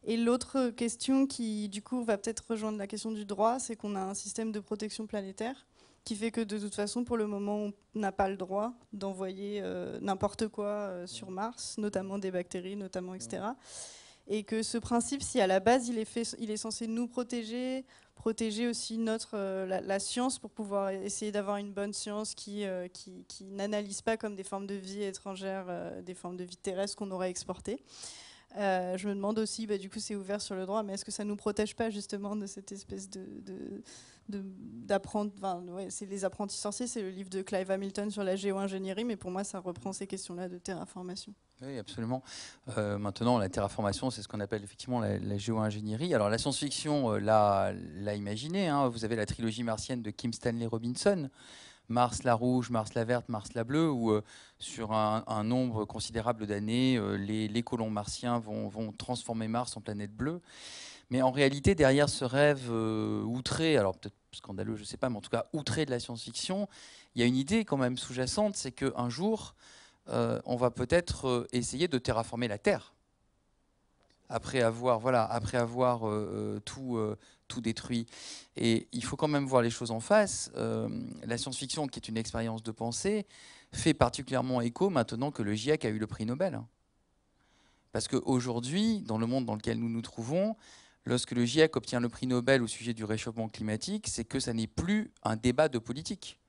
Et l'autre question qui, du coup, va peut-être rejoindre la question du droit, c'est qu'on a un système de protection planétaire qui fait que, de toute façon, pour le moment, on n'a pas le droit d'envoyer n'importe quoi sur Mars, notamment des bactéries, notamment, etc. Et que ce principe, si à la base il est censé nous protéger aussi la science pour pouvoir essayer d'avoir une bonne science qui n'analyse pas comme des formes de vie étrangères, des formes de vie terrestres qu'on aurait exportées. Je me demande aussi, du coup c'est ouvert sur le droit, mais est-ce que ça ne nous protège pas justement de cette espèce d'apprendre, c'est les apprentis sorciers, c'est le livre de Clive Hamilton sur la géo-ingénierie, mais pour moi ça reprend ces questions-là de terraformation. Oui, absolument. Maintenant, la terraformation, c'est ce qu'on appelle effectivement la géo-ingénierie. Alors la science-fiction l'a imaginé, hein. Vous avez la trilogie martienne de Kim Stanley Robinson, Mars la rouge, Mars la verte, Mars la bleue, où sur un nombre considérable d'années, les colons martiens vont transformer Mars en planète bleue. Mais en réalité, derrière ce rêve outré, alors peut-être scandaleux, je ne sais pas, mais en tout cas outré de la science-fiction, il y a une idée quand même sous-jacente, c'est qu'un jour, on va peut-être essayer de terraformer la Terre. Après avoir tout détruit. Et il faut quand même voir les choses en face. La science-fiction, qui est une expérience de pensée, fait particulièrement écho maintenant que le GIEC a eu le prix Nobel. Parce qu'aujourd'hui, dans le monde dans lequel nous nous trouvons, lorsque le GIEC obtient le prix Nobel au sujet du réchauffement climatique, c'est que ça n'est plus un débat de politique.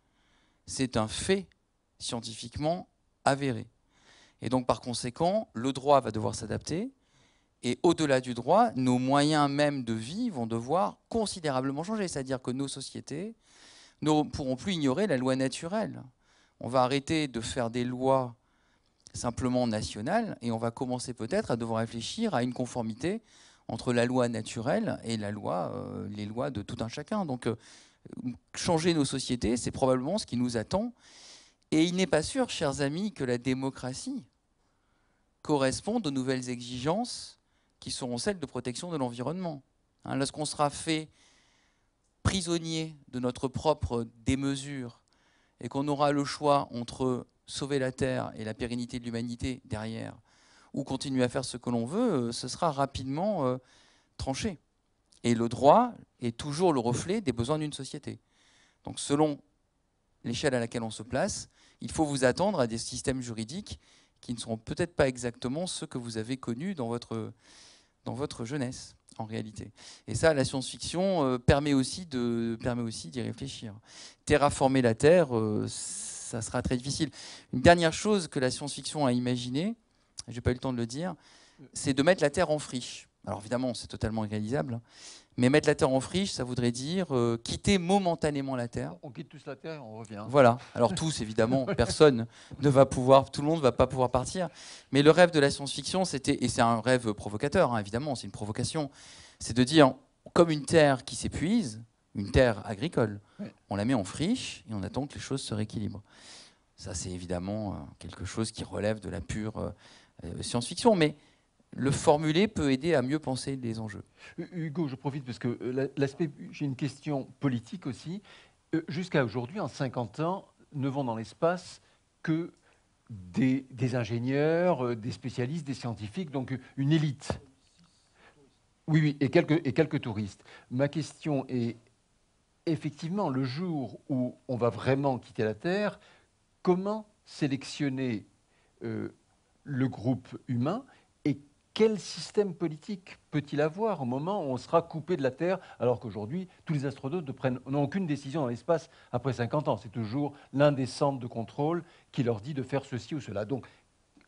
C'est un fait scientifiquement avéré. Et donc, par conséquent, le droit va devoir s'adapter. Et au-delà du droit, nos moyens même de vie vont devoir considérablement changer. C'est-à-dire que nos sociétés ne pourront plus ignorer la loi naturelle. On va arrêter de faire des lois simplement nationales et on va commencer peut-être à devoir réfléchir à une conformité entre la loi naturelle et les lois de tout un chacun. Donc, changer nos sociétés, c'est probablement ce qui nous attend. Et il n'est pas sûr, chers amis, que la démocratie corresponde aux nouvelles exigences qui seront celles de protection de l'environnement. Lorsqu'on sera fait prisonniers de notre propre démesure et qu'on aura le choix entre sauver la Terre et la pérennité de l'humanité derrière, ou continuer à faire ce que l'on veut, ce sera rapidement tranché. Et le droit est toujours le reflet des besoins d'une société. Donc selon l'échelle à laquelle on se place, il faut vous attendre à des systèmes juridiques qui ne seront peut-être pas exactement ceux que vous avez connus dans votre jeunesse, en réalité. Et ça, la science-fiction permet aussi d'y réfléchir. Terraformer la Terre, ça sera très difficile. Une dernière chose que la science-fiction a imaginée, je n'ai pas eu le temps de le dire, c'est de mettre la Terre en friche. Alors évidemment, c'est totalement irréalisable, mais mettre la Terre en friche, ça voudrait dire quitter momentanément la Terre. On quitte tous la Terre et on revient. Voilà. Alors tous, évidemment, personne ne va pouvoir, tout le monde ne va pas pouvoir partir. Mais le rêve de la science-fiction, c'était, et c'est un rêve provocateur, hein, évidemment, c'est une provocation, c'est de dire, comme une terre qui s'épuise, une terre agricole, on la met en friche et on attend que les choses se rééquilibrent. Ça, c'est évidemment quelque chose qui relève de la pure science-fiction, mais le formuler peut aider à mieux penser les enjeux. Hugo, je profite parce que j'ai une question politique aussi. Jusqu'à aujourd'hui, en 50 ans, ne vont dans l'espace que des ingénieurs, des spécialistes, des scientifiques, donc une élite. Oui, et quelques touristes. Ma question est, effectivement, le jour où on va vraiment quitter la Terre, comment sélectionner le groupe humain et quel système politique peut-il avoir au moment où on sera coupé de la Terre, alors qu'aujourd'hui, tous les astronautes n'ont aucune décision dans l'espace après 50 ans. C'est toujours l'un des centres de contrôle qui leur dit de faire ceci ou cela. Donc,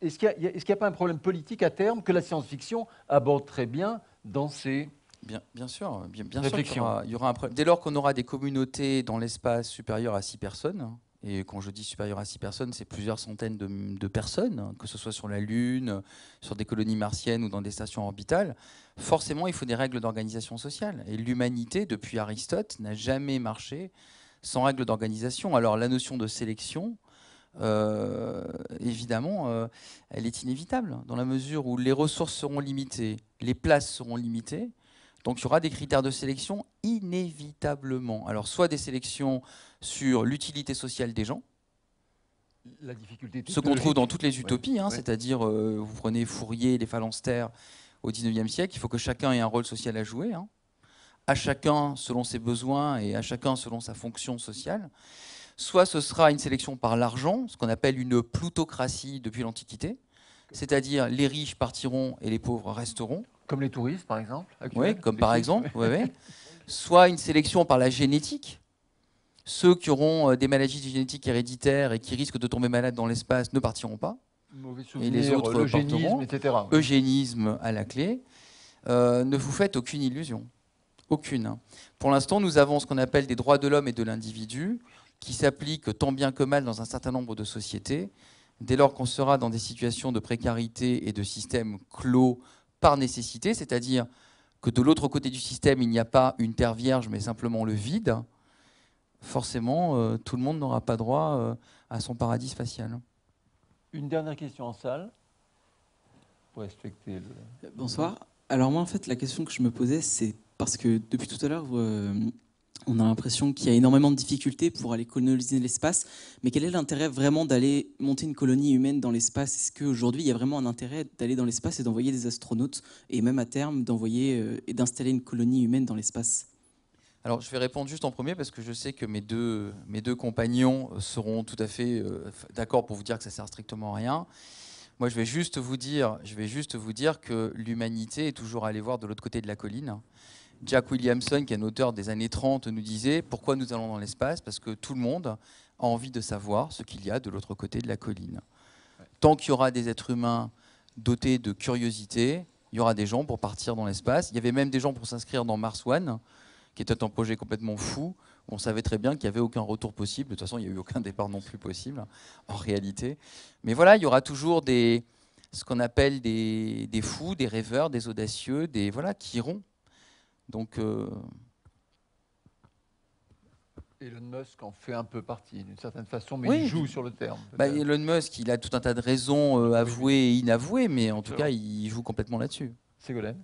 est-ce qu'il n'y a pas un problème politique à terme que la science-fiction aborde très bien dans ses Bien sûr, réflexions. il y aura un problème. Dès lors qu'on aura des communautés dans l'espace supérieures à 6 personnes, et quand je dis supérieur à 6 personnes, c'est plusieurs centaines de personnes, que ce soit sur la Lune, sur des colonies martiennes ou dans des stations orbitales, forcément, il faut des règles d'organisation sociale. Et l'humanité, depuis Aristote, n'a jamais marché sans règles d'organisation. Alors la notion de sélection, évidemment, elle est inévitable, dans la mesure où les ressources seront limitées, les places seront limitées. Donc il y aura des critères de sélection inévitablement. Alors soit des sélections sur l'utilité sociale des gens, la difficulté ce qu'on trouve dans toutes les utopies, ouais. C'est-à-dire vous prenez Fourier, les phalanstères au XIXe siècle, il faut que chacun ait un rôle social à jouer, à chacun selon ses besoins et à chacun selon sa fonction sociale. Soit ce sera une sélection par l'argent, ce qu'on appelle une plutocratie depuis l'Antiquité, c'est-à-dire les riches partiront et les pauvres resteront. Comme les touristes, par exemple. Oui, comme par exemple. Ouais. Soit une sélection par la génétique. Ceux qui auront des maladies génétiques héréditaires et qui risquent de tomber malades dans l'espace ne partiront pas. Mauvais souvenir, et les autres l'eugénisme, etc. Eugénisme à la clé. Ne vous faites aucune illusion. Aucune. Pour l'instant, nous avons ce qu'on appelle des droits de l'homme et de l'individu qui s'appliquent tant bien que mal dans un certain nombre de sociétés. Dès lors qu'on sera dans des situations de précarité et de systèmes clos par nécessité, c'est-à-dire que de l'autre côté du système, il n'y a pas une terre vierge, mais simplement le vide, forcément, tout le monde n'aura pas droit à son paradis spatial. Une dernière question en salle, pour respecter le... Bonsoir. Alors moi, en fait, la question que je me posais, c'est parce que depuis tout à l'heure, on a l'impression qu'il y a énormément de difficultés pour aller coloniser l'espace, mais quel est l'intérêt vraiment d'aller monter une colonie humaine dans l'espace? Est-ce qu'aujourd'hui, il y a vraiment un intérêt d'aller dans l'espace et d'envoyer des astronautes, et même à terme, d'envoyer et d'installer une colonie humaine dans l'espace? Alors, je vais répondre juste en premier, parce que je sais que mes deux compagnons seront tout à fait d'accord pour vous dire que ça ne sert strictement à rien. Moi, je vais juste vous dire que l'humanité est toujours allée voir de l'autre côté de la colline. Jack Williamson, qui est un auteur des années 30, nous disait « Pourquoi nous allons dans l'espace ?» Parce que tout le monde a envie de savoir ce qu'il y a de l'autre côté de la colline. Tant qu'il y aura des êtres humains dotés de curiosité, il y aura des gens pour partir dans l'espace. Il y avait même des gens pour s'inscrire dans Mars One, qui était un projet complètement fou. On savait très bien qu'il n'y avait aucun retour possible. De toute façon, il n'y a eu aucun départ non plus possible, en réalité. Mais voilà, il y aura toujours ce qu'on appelle des fous, des rêveurs, des audacieux, qui iront. Donc, Elon Musk en fait un peu partie, d'une certaine façon, mais oui, il joue sur le terme. Elon Musk, il a tout un tas de raisons avouées et inavouées, mais en tout cas, il joue complètement là-dessus. Ségolène ?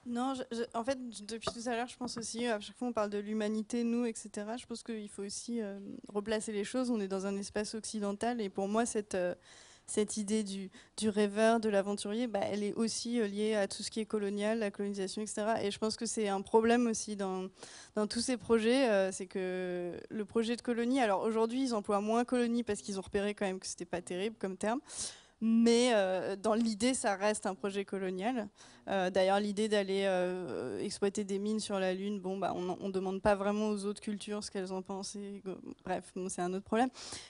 Non, en fait, depuis tout à l'heure, je pense aussi, à chaque fois on parle de l'humanité, nous, etc. Je pense qu'il faut aussi replacer les choses. On est dans un espace occidental et pour moi, cette idée du rêveur, de l'aventurier, bah, elle est aussi liée à tout ce qui est colonial, la colonisation, etc. Et je pense que c'est un problème aussi dans tous ces projets, c'est que le projet de colonie, alors aujourd'hui, ils emploient moins colonie parce qu'ils ont repéré quand même que c'était pas terrible comme terme. Mais dans l'idée, ça reste un projet colonial. D'ailleurs, l'idée d'aller exploiter des mines sur la Lune, bon, bah, on ne demande pas vraiment aux autres cultures ce qu'elles en pensent. Bref, bon, c'est un autre problème.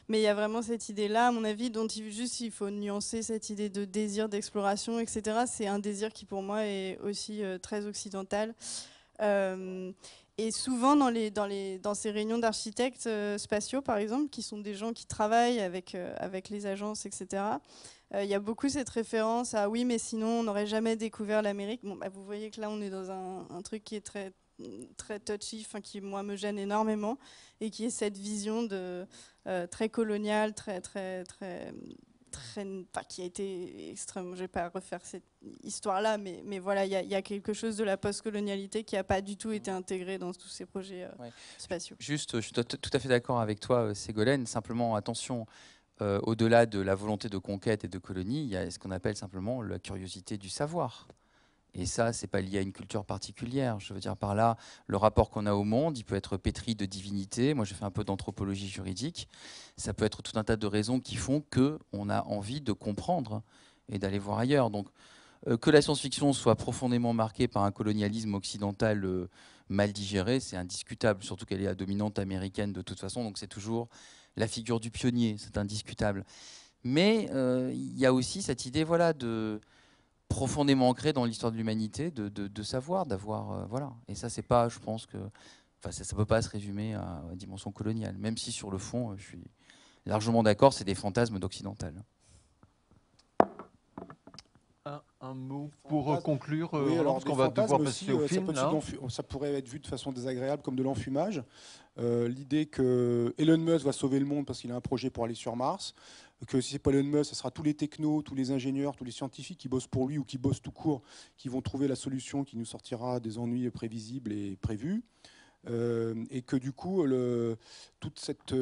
Mais il y a vraiment cette idée-là, à mon avis, dont il faut nuancer cette idée de désir d'exploration, etc. C'est un désir qui, pour moi, est aussi très occidental. Et souvent, dans ces réunions d'architectes spatiaux, par exemple, qui sont des gens qui travaillent avec les agences, etc., il y a beaucoup cette référence à oui, mais sinon, on n'aurait jamais découvert l'Amérique. Bon, bah, vous voyez que là, on est dans un truc qui est très, très touchy, qui, moi, me gêne énormément, et qui est cette vision très coloniale, qui a été extrêmement. Je ne vais pas refaire cette histoire-là, mais voilà, il y a quelque chose de la post-colonialité qui n'a pas du tout été intégré dans tous ces projets spatiaux. Juste, je suis tout à fait d'accord avec toi, Ségolène. Simplement, attention, au-delà de la volonté de conquête et de colonie, il y a ce qu'on appelle simplement la curiosité du savoir. Et ça, c'est pas lié à une culture particulière. Je veux dire par là, le rapport qu'on a au monde, il peut être pétri de divinité. Moi, j'ai fait un peu d'anthropologie juridique. Ça peut être tout un tas de raisons qui font qu'on a envie de comprendre et d'aller voir ailleurs. Donc, que la science-fiction soit profondément marquée par un colonialisme occidental mal digéré, c'est indiscutable, surtout qu'elle est à dominante américaine de toute façon. Donc, c'est toujours la figure du pionnier, c'est indiscutable. Mais il y a aussi cette idée, voilà, de profondément ancrée dans l'histoire de l'humanité, de savoir, d'avoir, voilà. Et ça, c'est pas, je pense que, enfin, ça peut pas se résumer à la dimension coloniale. Même si sur le fond, je suis largement d'accord, c'est des fantasmes d'occidental. Un mot pour conclure, oui, alors, parce qu'on va devoir passer au film. Ça pourrait être vu de façon désagréable comme de l'enfumage. L'idée que Elon Musk va sauver le monde parce qu'il a un projet pour aller sur Mars, que si c'est pas Elon Musk, ce sera tous les technos, tous les ingénieurs, tous les scientifiques qui bossent pour lui ou qui bossent tout court, qui vont trouver la solution qui nous sortira des ennuis prévisibles et prévus. Et que du coup, toute cette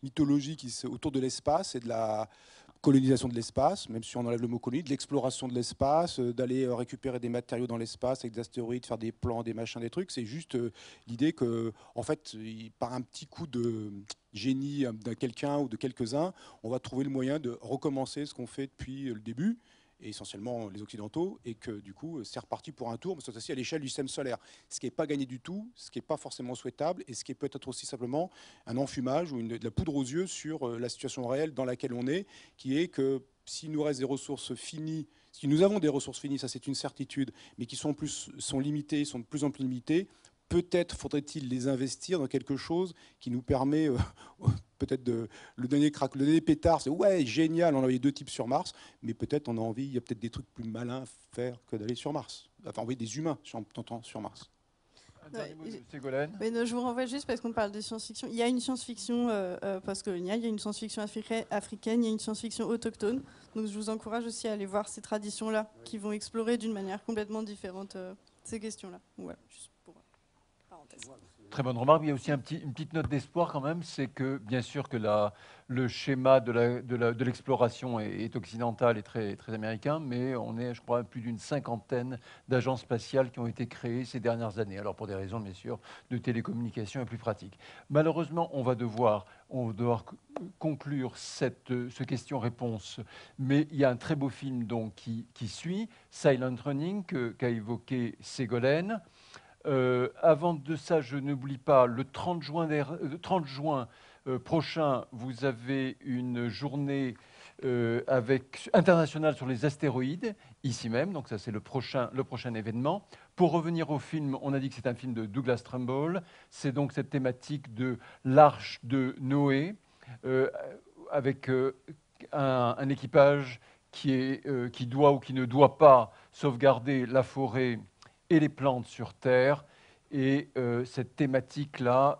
mythologie autour de l'espace et de la colonisation de l'espace, même si on enlève le mot colonie, de l'exploration de l'espace, d'aller récupérer des matériaux dans l'espace avec des astéroïdes, faire des plans, des machins, des trucs. C'est juste l'idée que, en fait, par un petit coup de génie de quelqu'un ou de quelques-uns, on va trouver le moyen de recommencer ce qu'on fait depuis le début, et essentiellement les Occidentaux, et que du coup, c'est reparti pour un tour, mais c'est aussi à l'échelle du système solaire. Ce qui n'est pas gagné du tout, ce qui n'est pas forcément souhaitable, et ce qui est peut-être aussi simplement un enfumage ou de la poudre aux yeux sur la situation réelle dans laquelle on est, qui est que s'il nous reste des ressources finies, si nous avons des ressources finies, ça c'est une certitude, mais qui sont limitées, sont de plus en plus limitées, peut-être faudrait-il les investir dans quelque chose qui nous permet, peut-être le dernier crack, le dernier pétard, c'est ouais, génial, on a envoyé 2 types sur Mars, mais peut-être on a envie, il y a peut-être des trucs plus malins à faire que d'aller sur Mars. Enfin, envoyer des humains sur Mars. Ségolène. Non, je vous renvoie juste parce qu'on parle de science-fiction. Il y a une science-fiction post-coloniale, il y a une science-fiction africaine, il y a une science-fiction autochtone. Donc je vous encourage aussi à aller voir ces traditions-là qui vont explorer d'une manière complètement différente ces questions-là. Voilà, juste pour parenthèse. Très bonne remarque. Il y a aussi une petite note d'espoir quand même, c'est que bien sûr que le schéma de l'exploration est occidental et très, très américain, mais on est, je crois, plus d'une 50aine d'agences spatiales qui ont été créées ces dernières années. Alors pour des raisons, bien sûr, de télécommunication et plus pratiques. Malheureusement, on va devoir conclure ce question-réponse, mais il y a un très beau film donc, qui suit, Silent Running, qu'a évoqué Ségolène. Avant de ça, je n'oublie pas, le 30 juin prochain, vous avez une journée internationale sur les astéroïdes, ici même, donc ça c'est le prochain événement. Pour revenir au film, on a dit que c'est un film de Douglas Trumbull, c'est donc cette thématique de l'arche de Noé, avec un équipage qui doit ou qui ne doit pas sauvegarder la forêt et les plantes sur Terre. Et cette thématique-là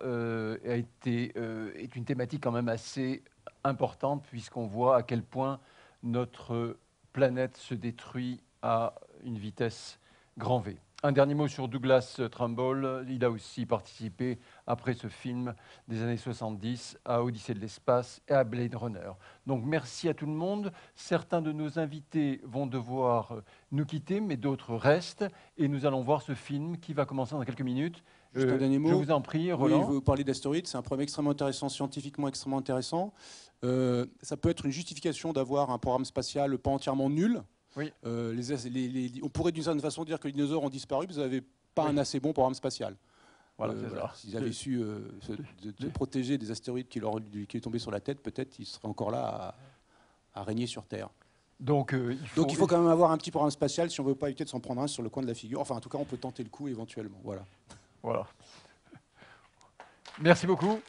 est une thématique quand même assez importante puisqu'on voit à quel point notre planète se détruit à une vitesse grand V. Un dernier mot sur Douglas Trumbull. Il a aussi participé, après ce film des années 70, à Odyssée de l'espace et à Blade Runner. Donc merci à tout le monde. Certains de nos invités vont devoir nous quitter, mais d'autres restent. Et nous allons voir ce film qui va commencer dans quelques minutes. Juste un dernier mot. Je vous en prie, Roland. Oui, vous parlez d'astéroïdes, c'est un problème extrêmement intéressant, scientifiquement extrêmement intéressant. Ça peut être une justification d'avoir un programme spatial pas entièrement nul. Oui. On pourrait d'une certaine façon dire que les dinosaures ont disparu parce qu'ils n'avaient pas un assez bon programme spatial. Voilà, S'ils avaient su se protéger des astéroïdes qui est tombé sur la tête, peut-être ils seraient encore là à régner sur Terre. Donc il faut quand même avoir un petit programme spatial si on ne veut pas éviter de s'en prendre un sur le coin de la figure. Enfin, en tout cas, on peut tenter le coup éventuellement. Voilà. Voilà. Merci beaucoup.